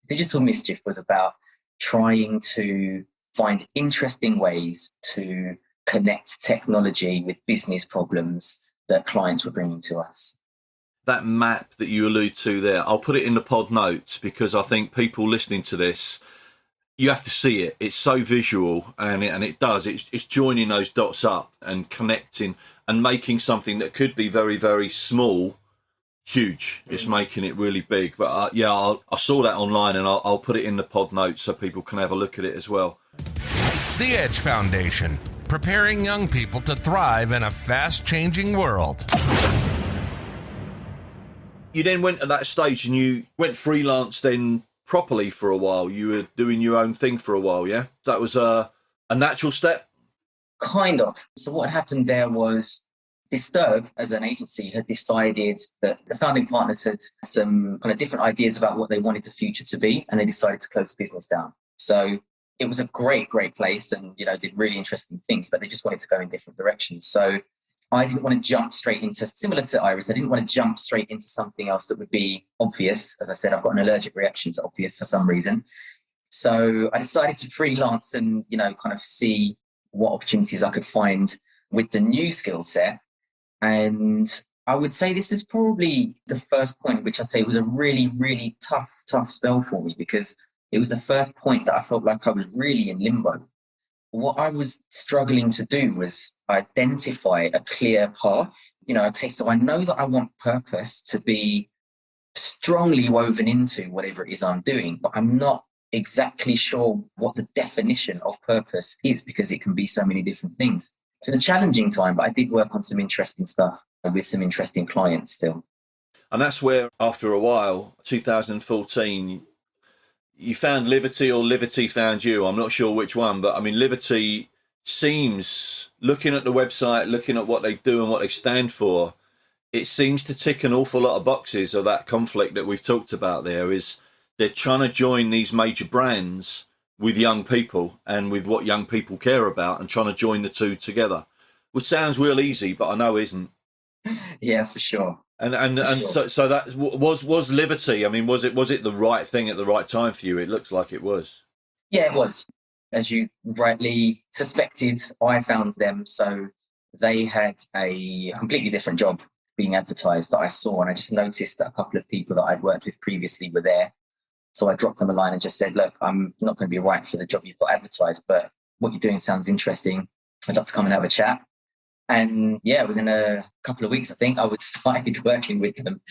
Digital mischief was about trying to find interesting ways to connect technology with business problems that clients were bringing to us. That map that you allude to there, I'll put it in the pod notes because I think people listening to this, you have to see it. It's so visual and it does. It's joining those dots up and connecting and making something that could be very, very small huge. It's making it really big. But I saw that online and I'll put it in the pod notes so people can have a look at it as well. The Edge Foundation, preparing young people to thrive in a fast-changing world. You then went to that stage and you went freelance then properly for a while. You were doing your own thing for a while, yeah? That was a natural step? Kind of. So what happened there was Disturb as an agency had decided that the founding partners had some kind of different ideas about what they wanted the future to be, and they decided to close the business down. So it was a great place and, did really interesting things, but they just wanted to go in different directions. So I didn't want to jump straight into, similar to Iris, I didn't want to jump straight into something else that would be obvious. As I said, I've got an allergic reaction to obvious for some reason. So I decided to freelance and, kind of see what opportunities I could find with the new skill set. And I would say this is probably the first point, which I say was a really, really tough spell for me, because it was the first point that I felt like I was really in limbo. What I was struggling to do was identify a clear path. Okay, so I know that I want purpose to be strongly woven into whatever it is I'm doing, but I'm not exactly sure what the definition of purpose is, because it can be so many different things. So it's a challenging time, but I did work on some interesting stuff with some interesting clients still. And that's where, after a while, 2014, you found Liberty, or Liberty found you. I'm not sure which one, but I mean, Liberty seems, looking at the website, looking at what they do and what they stand for, it seems to tick an awful lot of boxes of that conflict that we've talked about there. Is they're trying to join these major brands with young people and with what young people care about, and trying to join the two together, which sounds real easy, but I know isn't. Yeah, for sure. And sure. So that was Liberty. I mean, was it the right thing at the right time for you? It looks like it was. Yeah, it was. As you rightly suspected, I found them. So they had a completely different job being advertised that I saw, and I just noticed that a couple of people that I'd worked with previously were there. So I dropped them a line and just said, look, I'm not going to be right for the job you've got advertised, but what you're doing sounds interesting. I'd love to come and have a chat. And yeah, within a couple of weeks, I think I started working with them,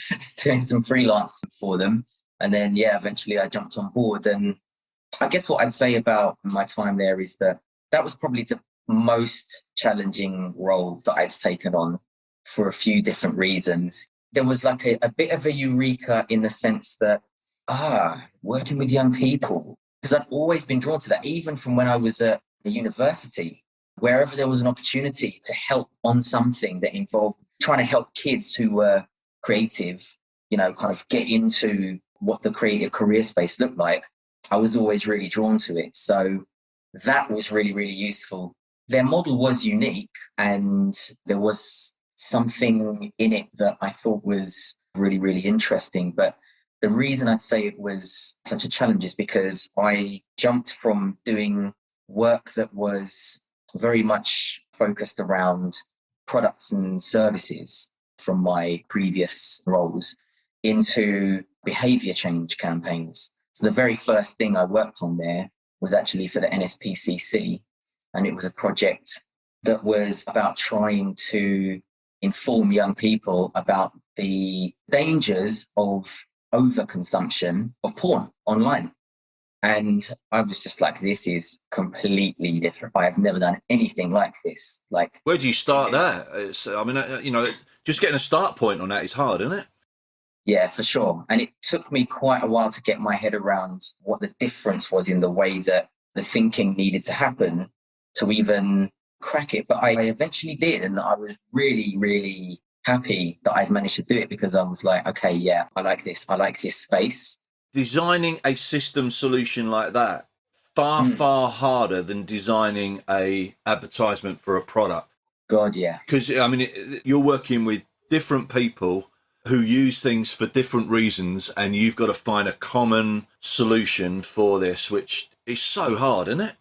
doing some freelance for them. And then, yeah, eventually I jumped on board. And I guess what I'd say about my time there is that was probably the most challenging role that I'd taken on, for a few different reasons. There was like a bit of a eureka in the sense that, working with young people, because I'd always been drawn to that, even from when I was at the university. Wherever there was an opportunity to help on something that involved trying to help kids who were creative, kind of get into what the creative career space looked like, I was always really drawn to it. So that was really, really useful. Their model was unique, and there was something in it that I thought was really, really interesting. But the reason I'd say it was such a challenge is because I jumped from doing work that was very much focused around products and services from my previous roles into behavior change campaigns. So the very first thing I worked on there was actually for the NSPCC, and it was a project that was about trying to inform young people about the dangers of overconsumption of porn online. And I was just like, this is completely different. I have never done anything like this. Like, where do you start there? Just getting a start point on that is hard, isn't it? Yeah, for sure. And it took me quite a while to get my head around what the difference was in the way that the thinking needed to happen to even crack it. But I eventually did. And I was really, really happy that I'd managed to do it, because I was like, okay, yeah, I like this. I like this space. Designing a system solution like that, far harder than designing a advertisement for a product. God, yeah. Because, I mean, you're working with different people who use things for different reasons, and you've got to find a common solution for this, which is so hard, isn't it?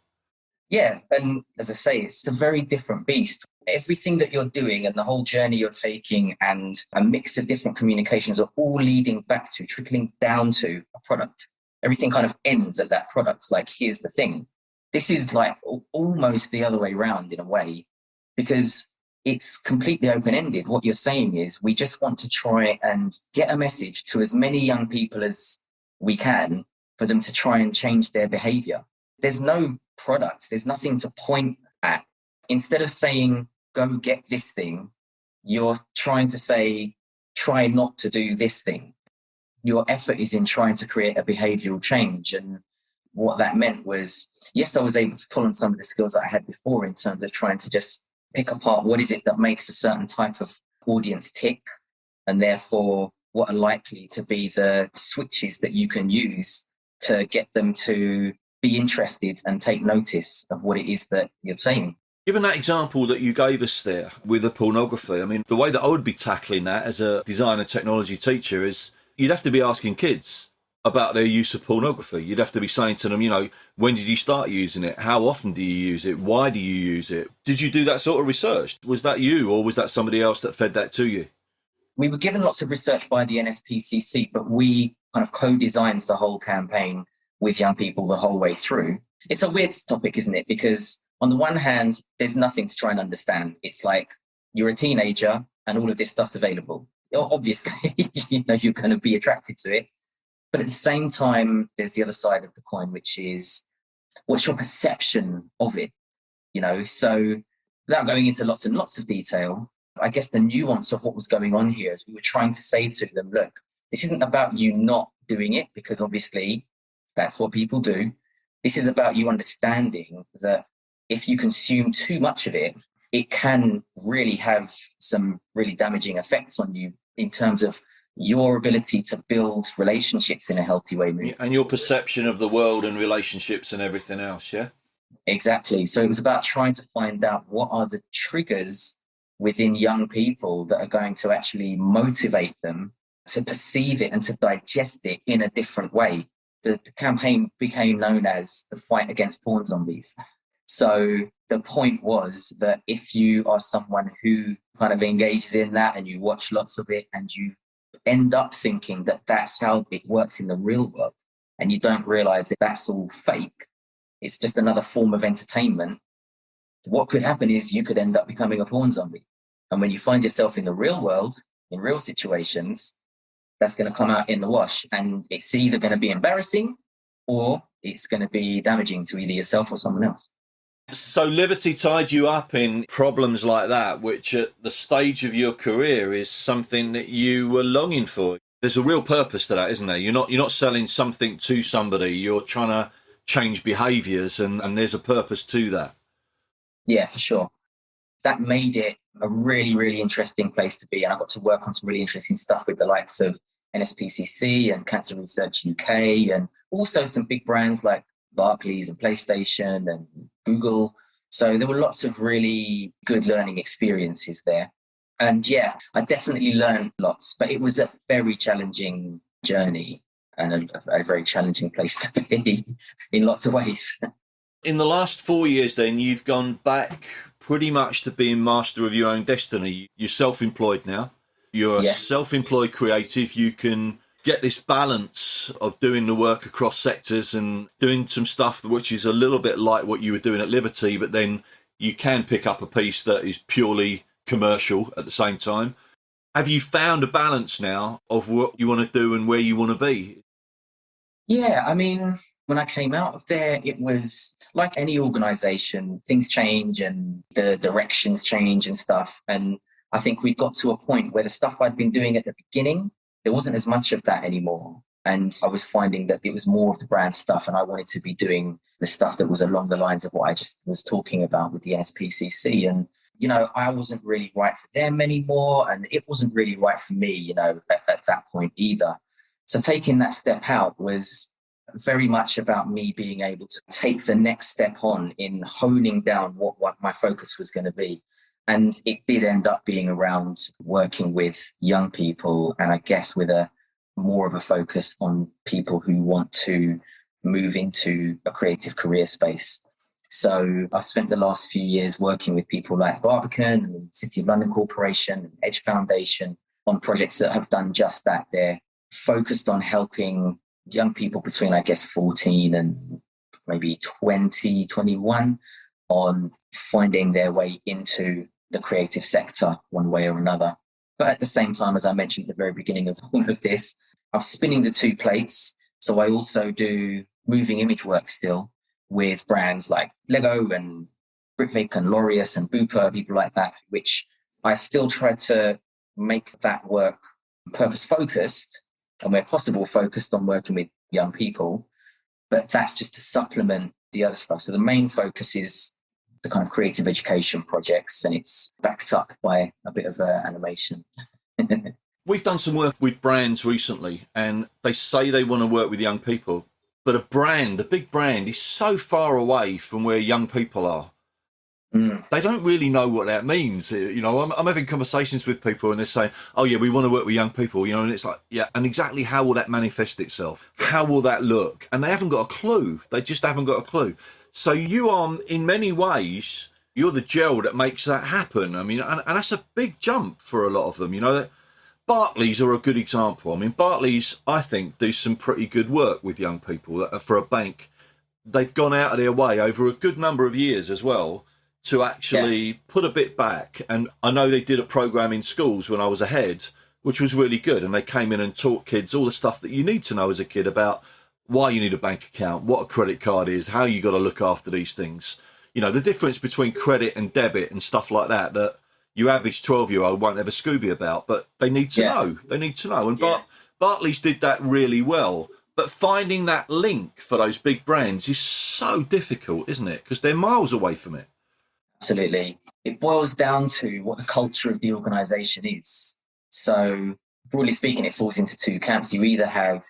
Yeah. And as I say, it's a very different beast. Everything that you're doing and the whole journey you're taking and a mix of different communications are all leading back to, trickling down to a product. Everything kind of ends at that product. Like, here's the thing. This is like almost the other way around in a way, because it's completely open-ended. What you're saying is, we just want to try and get a message to as many young people as we can for them to try and change their behavior. There's no product. There's nothing to point at. Instead of saying, go get this thing, you're trying to say, try not to do this thing. Your effort is in trying to create a behavioral change. And what that meant was, yes, I was able to pull on some of the skills that I had before in terms of trying to just pick apart what is it that makes a certain type of audience tick, and therefore what are likely to be the switches that you can use to get them to be interested and take notice of what it is that you're saying. Given that example that you gave us there with the pornography, I mean, the way that I would be tackling that as a design and technology teacher is you'd have to be asking kids about their use of pornography. You'd have to be saying to them, when did you start using it? How often do you use it? Why do you use it? Did you do that sort of research? Was that you, or was that somebody else that fed that to you? We were given lots of research by the NSPCC, but we kind of co-designed the whole campaign with young people the whole way through. It's a weird topic, isn't it? Because on the one hand, there's nothing to try and understand. It's like you're a teenager and all of this stuff's available. Obviously, you're going to be attracted to it. But at the same time, there's the other side of the coin, which is what's your perception of it? So without going into lots and lots of detail, I guess the nuance of what was going on here is we were trying to say to them, look, this isn't about you not doing it, because obviously that's what people do. This is about you understanding that if you consume too much of it, it can really have some really damaging effects on you in terms of your ability to build relationships in a healthy way. And your perception of the world and relationships and everything else, yeah? Exactly. So it was about trying to find out what are the triggers within young people that are going to actually motivate them to perceive it and to digest it in a different way. The campaign became known as the fight against porn zombies. So the point was that if you are someone who kind of engages in that and you watch lots of it and you end up thinking that that's how it works in the real world, and you don't realize that that's all fake, it's just another form of entertainment, what could happen is you could end up becoming a porn zombie. And when you find yourself in the real world, in real situations, that's going to come out in the wash. And it's either going to be embarrassing or it's going to be damaging to either yourself or someone else. So Liberty tied you up in problems like that, which at the stage of your career is something that you were longing for. There's a real purpose to that, isn't there? You're not selling something to somebody. You're trying to change behaviours, and there's a purpose to that. Yeah, for sure. That made it a really, really interesting place to be. And I got to work on some really interesting stuff with the likes of NSPCC and Cancer Research UK, and also some big brands like Barclays and PlayStation and Google. So there were lots of really good learning experiences there. And yeah, I definitely learned lots, but it was a very challenging journey and a very challenging place to be in lots of ways. In the last 4 years then, you've gone back pretty much to being master of your own destiny. You're self-employed now. You're a self-employed creative. You can get this balance of doing the work across sectors and doing some stuff which is a little bit like what you were doing at Liberty, but then you can pick up a piece that is purely commercial at the same time. Have you found a balance now of what you want to do and where you want to be? Yeah, I mean, when I came out of there, it was like any organization, things change and the directions change and stuff. And I think we got to a point where the stuff I'd been doing at the beginning, there wasn't as much of that anymore. And I was finding that it was more of the brand stuff, and I wanted to be doing the stuff that was along the lines of what I just was talking about with the SPCC. And, I wasn't really right for them anymore, and it wasn't really right for me, at that point either. So taking that step out was very much about me being able to take the next step on in honing down what my focus was going to be. And it did end up being around working with young people, and I guess with a more of a focus on people who want to move into a creative career space. So I've spent the last few years working with people like Barbican and City of London Corporation and Edge Foundation on projects that have done just that. They're focused on helping young people between, I guess, 14 and maybe 20, 21 on finding their way into the creative sector one way or another. But at the same time, as I mentioned at the very beginning of all of this, I'm spinning the two plates. So I also do moving image work still with brands like Lego and Brickvic and Laureus and Bupa, people like that, which I still try to make that work purpose focused and where possible focused on working with young people. But that's just to supplement the other stuff. So the main focus is the kind of creative education projects, and it's backed up by a bit of animation. We've done some work with brands recently, and they say they want to work with young people, but a big brand is so far away from where young people are. They don't really know what that means. You know, I'm having conversations with people and they're saying, oh yeah, we want to work with young people, you know, and it's like, yeah, and exactly how will that manifest itself? How will that look? And they haven't got a clue. They just haven't got a clue. So you are, in many ways, you're the gel that makes that happen. I mean, and that's a big jump for a lot of them, you know. Barclays are a good example. I mean, Barclays, I think, do some pretty good work with young people. For a bank, they've gone out of their way over a good number of years as well to actually put a bit back. And I know they did a program in schools when I was a head, which was really good. And they came in and taught kids all the stuff that you need to know as a kid about why you need a bank account, what a credit card is, how you got to look after these things. You know, the difference between credit and debit and stuff like that, that your average 12-year-old won't have a Scooby about, but they need to know. They need to know. And Barclays did that really well. But finding that link for those big brands is so difficult, isn't it? Because they're miles away from it. Absolutely. It boils down to what the culture of the organization is. So broadly speaking, it falls into two camps. You either have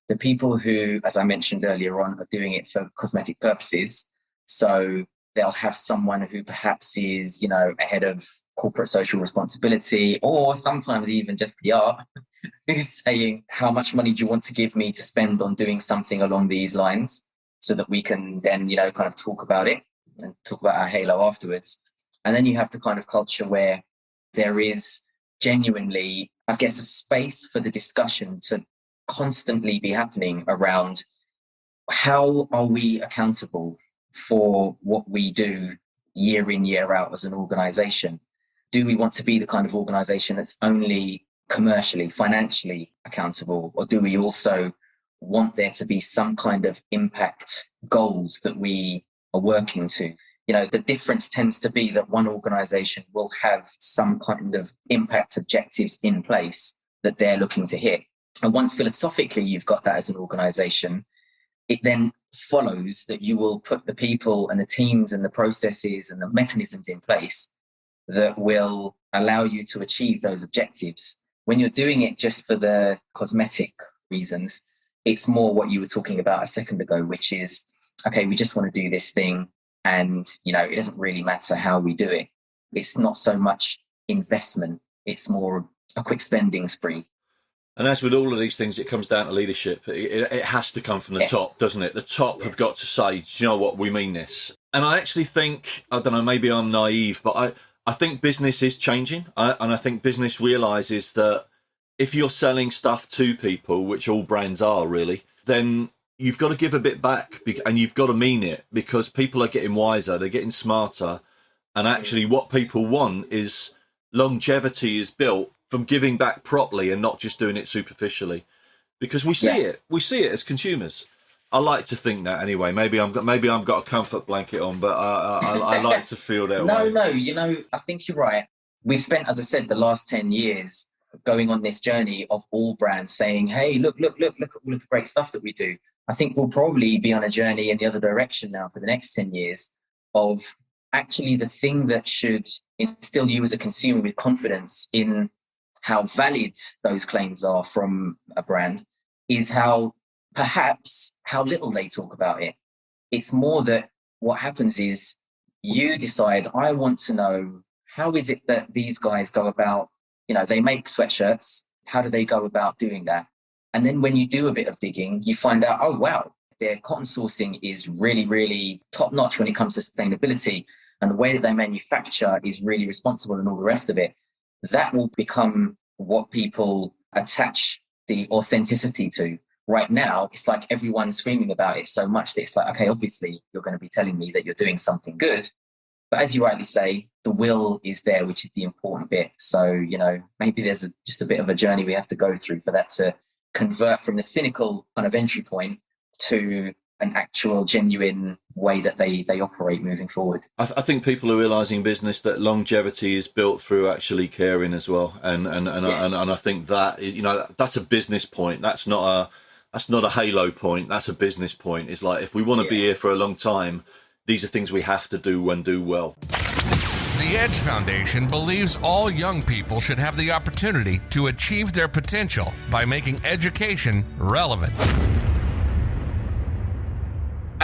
the people who, as I mentioned earlier on, are doing it for cosmetic purposes. So they'll have someone who perhaps is, you know, a head of corporate social responsibility, or sometimes even just PR, who's saying, how much money do you want to give me to spend on doing something along these lines, so that we can then, you know, kind of talk about it and talk about our halo afterwards. And then you have the kind of culture where there is genuinely, I guess, a space for the discussion to constantly be happening around how are we accountable for what we do year in, year out as an organization? Do we want to be the kind of organization that's only commercially, financially accountable? Or do we also want there to be some kind of impact goals that we are working to? You know, the difference tends to be that one organization will have some kind of impact objectives in place that they're looking to hit. And once philosophically you've got that as an organization, it then follows that you will put the people and the teams and the processes and the mechanisms in place that will allow you to achieve those objectives. When you're doing it just for the cosmetic reasons, it's more what you were talking about a second ago, which is, okay, we just want to do this thing. And, you know, it doesn't really matter how we do it. It's not so much investment. It's more a quick spending spree. And as with all of these things, it comes down to leadership. It has to come from the top, doesn't it? The top have got to say, do you know what, we mean this. And I actually think, I don't know, maybe I'm naive, but I think business is changing. And I think business realizes that if you're selling stuff to people, which all brands are really, then you've got to give a bit back, and you've got to mean it, because people are getting wiser, they're getting smarter. And actually what people want is longevity is built from giving back properly and not just doing it superficially, because we see it as consumers. I like to think that anyway. Maybe I've got a comfort blanket on, but I like to feel that way. No, you know, I think you're right. We've spent, as I said, the last 10 years going on this journey of all brands saying, hey, look at all of the great stuff that we do. I think we'll probably be on a journey in the other direction now for the next 10 years of actually the thing that should instill you as a consumer with confidence in how valid those claims are from a brand is how little they talk about it. It's more that what happens is you decide, I want to know, how is it that these guys go about, you know, they make sweatshirts. How do they go about doing that? And then when you do a bit of digging, you find out, oh, wow, their cotton sourcing is really, really top notch when it comes to sustainability. And the way that they manufacture is really responsible and all the rest of it. That will become what people attach the authenticity to. Right now, it's like everyone's screaming about it so much that it's like, okay, obviously you're going to be telling me that you're doing something good. But as you rightly say, the will is there, which is the important bit. So, you know, maybe there's just a bit of a journey we have to go through for that to convert from the cynical kind of entry point to an actual genuine way that they operate moving forward. I think people are realizing business that longevity is built through actually caring as well. And I think that, you know, that's a business point. That's not a halo point. That's a business point. It's like, if we want to be here for a long time, these are things we have to do and do well. The Edge Foundation believes all young people should have the opportunity to achieve their potential by making education relevant.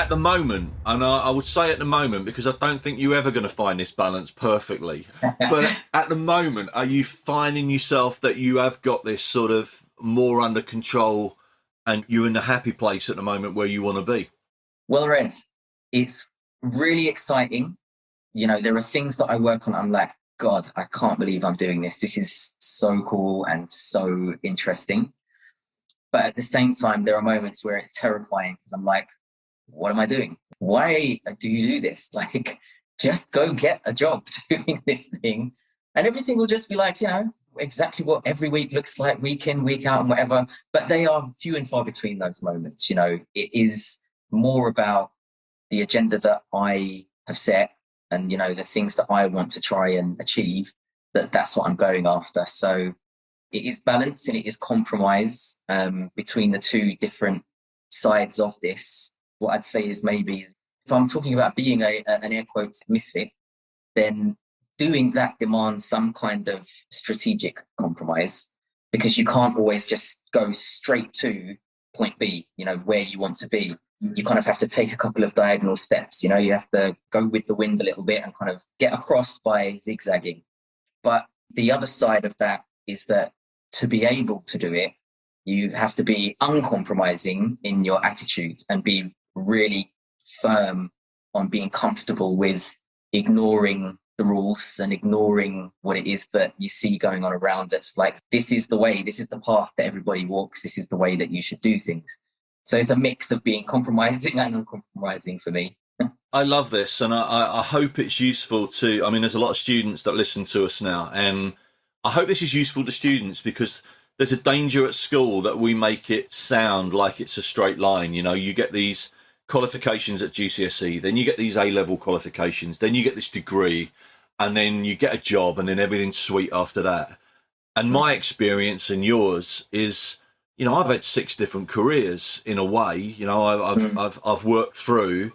At the moment, and I would say at the moment, because I don't think you're ever going to find this balance perfectly, but at the moment, are you finding yourself that you have got this sort of more under control and you're in the happy place at the moment where you want to be? Well, Red, it's really exciting. You know, there are things that I work on. I'm like, God, I can't believe I'm doing this. This is so cool and so interesting. But at the same time, there are moments where it's terrifying because I'm like, what am I doing? Why do you do this? Like, just go get a job doing this thing and everything will just be like, you know, exactly what every week looks like, week in, week out and whatever. But they are few and far between those moments. You know, it is more about the agenda that I have set and, you know, the things that I want to try and achieve, that's what I'm going after. So it is balance and it is compromise between the two different sides of this. What I'd say is maybe if I'm talking about being an air quotes misfit, then doing that demands some kind of strategic compromise because you can't always just go straight to point B, you know, where you want to be. You kind of have to take a couple of diagonal steps, you know, you have to go with the wind a little bit and kind of get across by zigzagging. But the other side of that is that to be able to do it, you have to be uncompromising in your attitude and be really firm on being comfortable with ignoring the rules and ignoring what it is that you see going on around. That's like, this is the way, this is the path that everybody walks, this is the way that you should do things. So it's a mix of being compromising and uncompromising for me. I love this, and I hope it's useful to, I mean, there's a lot of students that listen to us now, and I hope this is useful to students because there's a danger at school that we make it sound like it's a straight line. You know, you get these qualifications at GCSE, then you get these A-level qualifications, then you get this degree, and then you get a job, and then everything's sweet after that. And my experience and yours is, you know, I've had 6 different careers in a way. You know, I've worked through,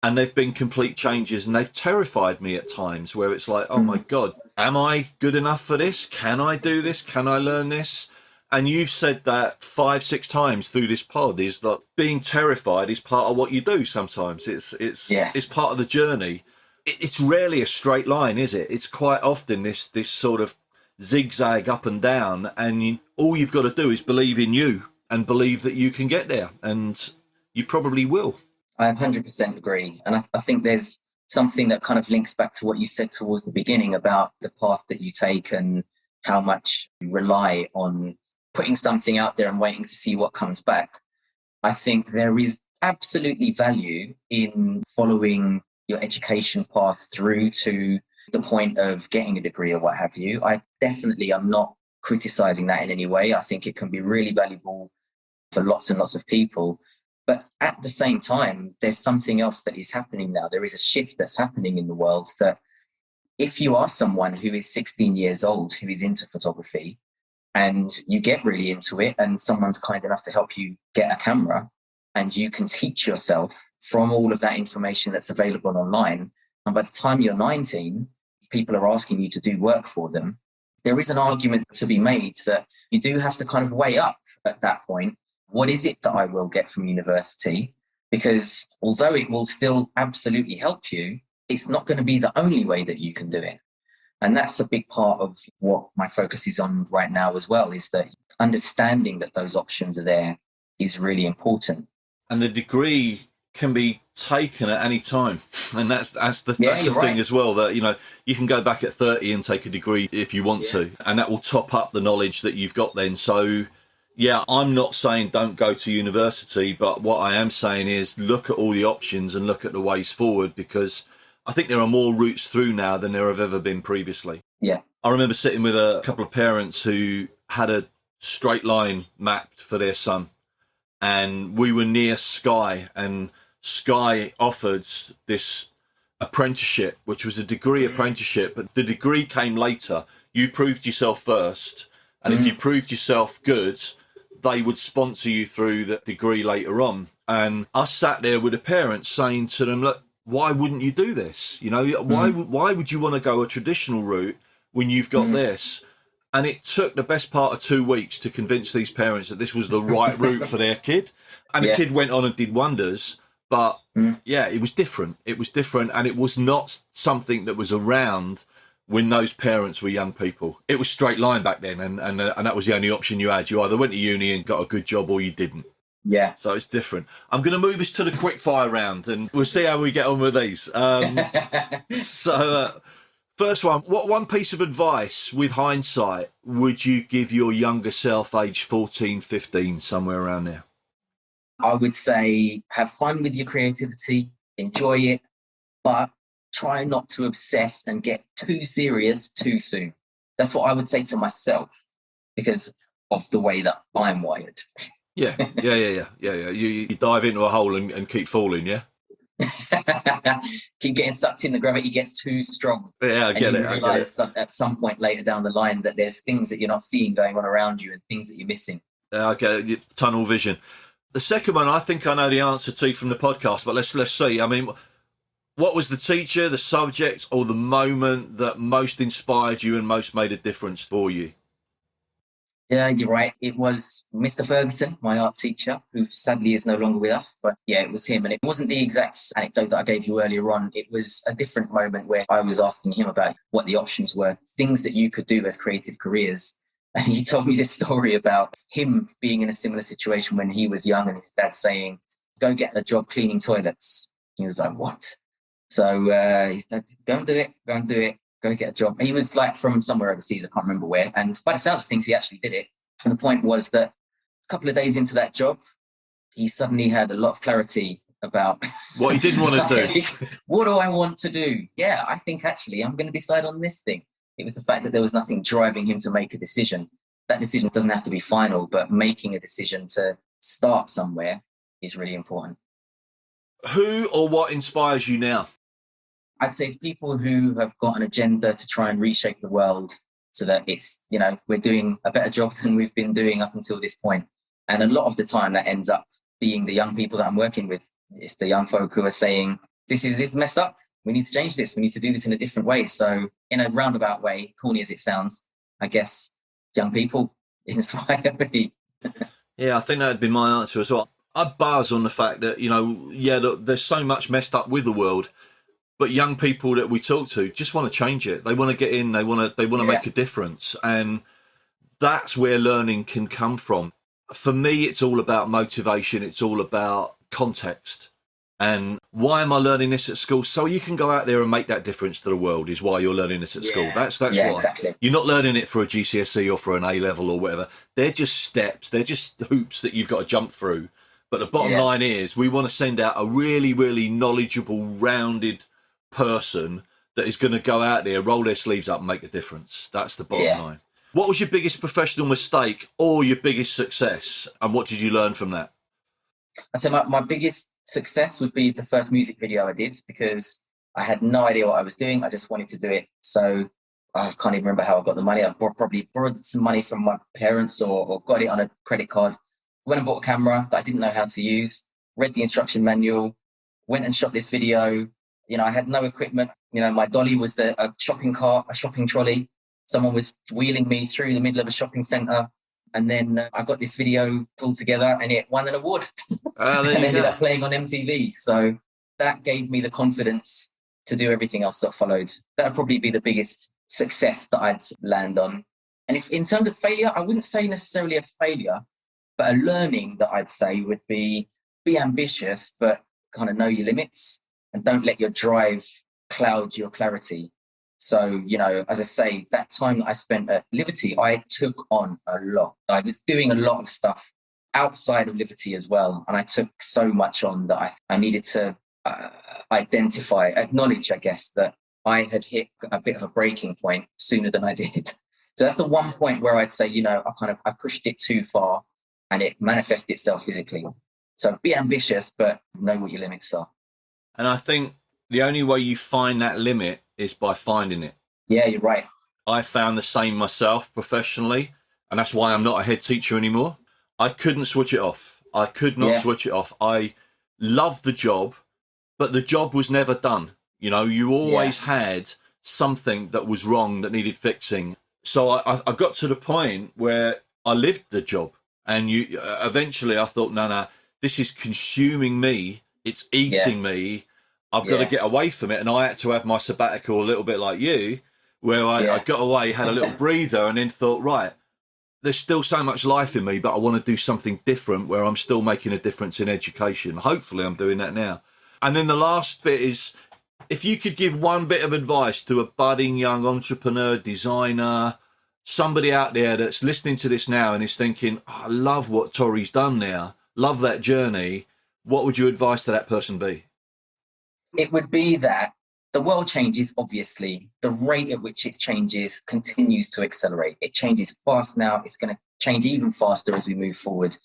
and they've been complete changes, and they've terrified me at times where it's like, oh my God, am I good enough for this? Can I do this? Can I learn this? And you've said that 5-6 times through this pod, is that being terrified is part of what you do sometimes. It's part of the journey. It's rarely a straight line, is it? It's quite often this sort of zigzag up and down, and all you've got to do is believe in you and believe that you can get there, and you probably will. I 100% agree. And I think there's something that kind of links back to what you said towards the beginning about the path that you take and how much you rely on putting something out there and waiting to see what comes back. I think there is absolutely value in following your education path through to the point of getting a degree or what have you. I definitely am not criticizing that in any way. I think it can be really valuable for lots and lots of people. But at the same time, there's something else that is happening now. There is a shift that's happening in the world that if you are someone who is 16 years old, who is into photography, and you get really into it, and someone's kind enough to help you get a camera, and you can teach yourself from all of that information that's available online, and by the time you're 19, people are asking you to do work for them, there is an argument to be made that you do have to kind of weigh up at that point, what is it that I will get from university? Because although it will still absolutely help you, it's not going to be the only way that you can do it. And that's a big part of what my focus is on right now as well, is that understanding that those options are there is really important. And the degree can be taken at any time. And that's the right. thing as well, that, you know, you can go back at 30 and take a degree if you want to, and that will top up the knowledge that you've got then. So, yeah, I'm not saying don't go to university, but what I am saying is look at all the options and look at the ways forward, because I think there are more routes through now than there have ever been previously. Yeah. I remember sitting with a couple of parents who had a straight line mapped for their son, and we were near Sky, and Sky offered this apprenticeship, which was a degree apprenticeship, but the degree came later. You proved yourself first, and if you proved yourself good, they would sponsor you through the degree later on. And I sat there with the parents saying to them, look, why wouldn't you do this? You know, why would you want to go a traditional route when you've got this? And it took the best part of 2 weeks to convince these parents that this was the right route for their kid. And the kid went on and did wonders. But yeah, it was different. It was different, and it was not something that was around when those parents were young people. It was straight line back then, and that was the only option you had. You either went to uni and got a good job, or you didn't. Yeah. So it's different. I'm going to move us to the quickfire round, and we'll see how we get on with these. First one, what one piece of advice with hindsight would you give your younger self, age 14, 15, somewhere around there? I would say have fun with your creativity, enjoy it, but try not to obsess and get too serious too soon. That's what I would say to myself because of the way that I'm wired. Yeah. You dive into a hole and keep falling, yeah? Keep getting sucked in, the gravity gets too strong. Yeah, I get it. You realise at some point later down the line that there's things that you're not seeing going on around you and things that you're missing. Yeah, I get it. Tunnel vision. The second one, I think I know the answer to from the podcast, but let's see. I mean, what was the teacher, the subject, or the moment that most inspired you and most made a difference for you? Yeah, you're right. It was Mr. Ferguson, my art teacher, who sadly is no longer with us. But yeah, it was him. And it wasn't the exact anecdote that I gave you earlier on. It was a different moment where I was asking him about what the options were, things that you could do as creative careers. And he told me this story about him being in a similar situation when he was young and his dad saying, go get a job cleaning toilets. He was like, what? So his dad, go and do it. Go get a job. He was like from somewhere overseas, I can't remember where. And by the sounds of things, he actually did it. And the point was that a couple of days into that job, he suddenly had a lot of clarity about what he didn't want to do. What do I want to do? Yeah, I think actually I'm going to decide on this thing. It was the fact that there was nothing driving him to make a decision. That decision doesn't have to be final, but making a decision to start somewhere is really important. Who or what inspires you now? I'd say it's people who have got an agenda to try and reshape the world so that it's, we're doing a better job than we've been doing up until this point. And a lot of the time that ends up being the young people that I'm working with. It's the young folk who are saying, this is messed up. We need to change this. We need to do this in a different way. So in a roundabout way, corny as it sounds, I guess young people inspire me. Yeah, I think that'd be my answer as well. I buzz on the fact that, look, there's so much messed up with the world. But young people that we talk to just want to change it. They want to get in. They want to make a difference, and that's where learning can come from. For me, it's all about motivation. It's all about context. And why am I learning this at school? So you can go out there and make that difference to the world. Is why you're learning this at school. That's why. Exactly. You're not learning it for a GCSE or for an A level or whatever. They're just steps. They're just hoops that you've got to jump through. But the bottom line is, we want to send out a really, really knowledgeable, rounded person that is going to go out there, roll their sleeves up and make a difference. That's the bottom line. What was your biggest professional mistake or your biggest success, and what did you learn from that? I'd say my biggest success would be the first music video I did, because I had no idea what I was doing. I just wanted to do it. So I can't even remember how I got the money. I probably borrowed some money from my parents or got it on a credit card. Went and bought a camera that I didn't know how to use, read the instruction manual, went and shot this video. I had no equipment. My dolly was a shopping cart, a shopping trolley. Someone was wheeling me through the middle of a shopping centre. And then I got this video pulled together and it won an award and ended up playing on MTV. So that gave me the confidence to do everything else that followed. That would probably be the biggest success that I'd land on. And if in terms of failure, I wouldn't say necessarily a failure, but a learning that I'd say would be ambitious, but kind of know your limits. And don't let your drive cloud your clarity. So, as I say, that time that I spent at Liberty, I took on a lot. I was doing a lot of stuff outside of Liberty as well. And I took so much on that I needed to acknowledge, I guess, that I had hit a bit of a breaking point sooner than I did. So that's the one point where I'd say, I pushed it too far and it manifested itself physically. So be ambitious, but know what your limits are. And I think the only way you find that limit is by finding it. Yeah, you're right. I found the same myself professionally, and that's why I'm not a head teacher anymore. I couldn't switch it off. I could not switch it off. I loved the job, but the job was never done. You always had something that was wrong that needed fixing. So I got to the point where I lived the job, and eventually I thought, no, this is consuming me It's eating me. I've got to get away from it. And I had to have my sabbatical a little bit like you, where I got away, had a little breather, and then thought, right, there's still so much life in me, but I want to do something different where I'm still making a difference in education. Hopefully I'm doing that now. And then the last bit is, if you could give one bit of advice to a budding young entrepreneur, designer, somebody out there that's listening to this now and is thinking, I love what Torri's done now, love that journey, what would your advice to that person be? It would be that the world changes, obviously. The rate at which it changes continues to accelerate. It changes fast now. It's going to change even faster as we move forward.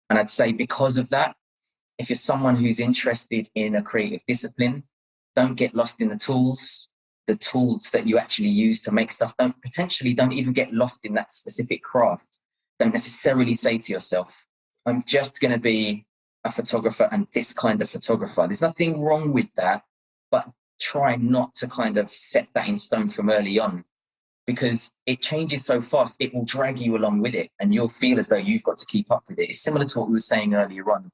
And I'd say because of that, if you're someone who's interested in a creative discipline, don't get lost in the tools that you actually use to make stuff. Don't even get lost in that specific craft. Don't necessarily say to yourself, I'm just going to be a photographer and this kind of photographer. There's nothing wrong with that, but try not to kind of set that in stone from early on, because it changes so fast, it will drag you along with it and you'll feel as though you've got to keep up with it. It's similar to what we were saying earlier on.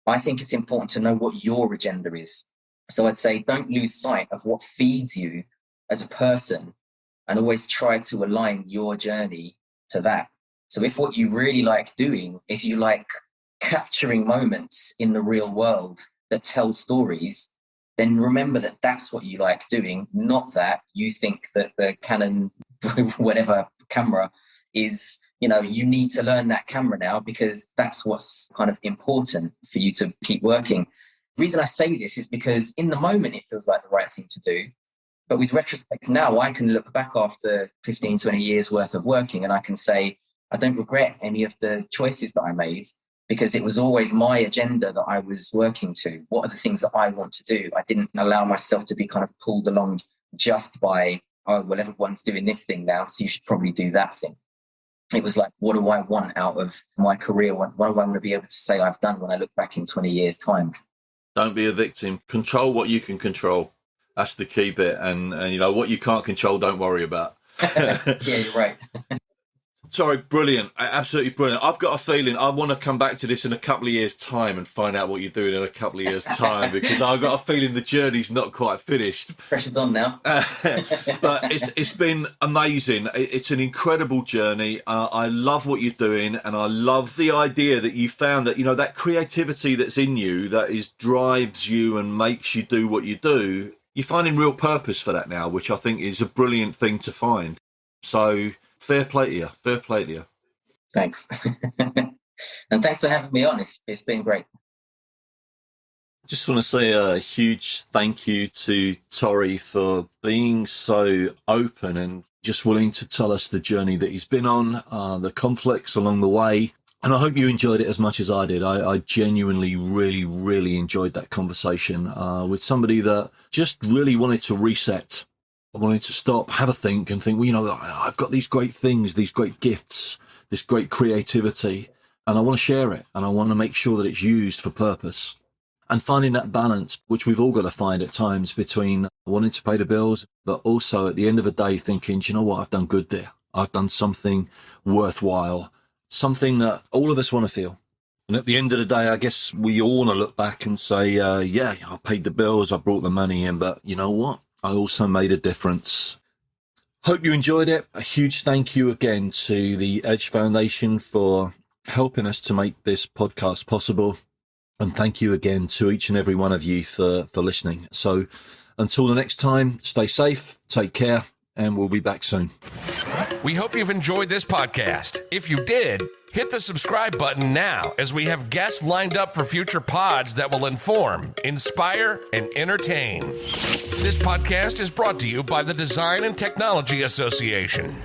I think it's important to know what your agenda is. So I'd say don't lose sight of what feeds you as a person and always try to align your journey to that. So if what you really like doing is you like capturing moments in the real world that tell stories, then remember that that's what you like doing, not that you think that the Canon, whatever camera is, you need to learn that camera now because that's what's kind of important for you to keep working. The reason I say this is because in the moment, it feels like the right thing to do. But with retrospect now, I can look back after 15, 20 years worth of working and I can say, I don't regret any of the choices that I made, because it was always my agenda that I was working to. What are the things that I want to do? I didn't allow myself to be kind of pulled along just by, oh, well, everyone's doing this thing now, so you should probably do that thing. It was like, what do I want out of my career? What do I want to be able to say I've done when I look back in 20 years' time? Don't be a victim. Control what you can control. That's the key bit. And what you can't control, don't worry about. Yeah, you're right. Sorry, brilliant. Absolutely brilliant. I've got a feeling I want to come back to this in a couple of years' time and find out what you're doing in a couple of years' time, because I've got a feeling the journey's not quite finished. Pressure's on now. But it's been amazing. It's an incredible journey. I love what you're doing, and I love the idea that you found that, that creativity that's in you that drives you and makes you do what you do. You're finding real purpose for that now, which I think is a brilliant thing to find. So fair play to you. Fair play to you. Thanks. And thanks for having me on. It's been great. Just want to say a huge thank you to Torri for being so open and just willing to tell us the journey that he's been on, the conflicts along the way. And I hope you enjoyed it as much as I did. I genuinely, really, really enjoyed that conversation with somebody that just really wanted to reset. I wanted to stop, have a think and think, well, I've got these great things, these great gifts, this great creativity, and I want to share it. And I want to make sure that it's used for purpose. And finding that balance, which we've all got to find at times, between wanting to pay the bills, but also at the end of the day thinking, do you know what, I've done good there. I've done something worthwhile, something that all of us want to feel. And at the end of the day, I guess we all want to look back and say, yeah, I paid the bills, I brought the money in, but you know what? I also made a difference. Hope you enjoyed it. A huge thank you again to the Edge Foundation for helping us to make this podcast possible. And thank you again to each and every one of you for listening. So until the next time, stay safe, take care, and we'll be back soon. We hope you've enjoyed this podcast. If you did, hit the subscribe button now, as we have guests lined up for future pods that will inform, inspire, and entertain. This podcast is brought to you by the Design and Technology Association.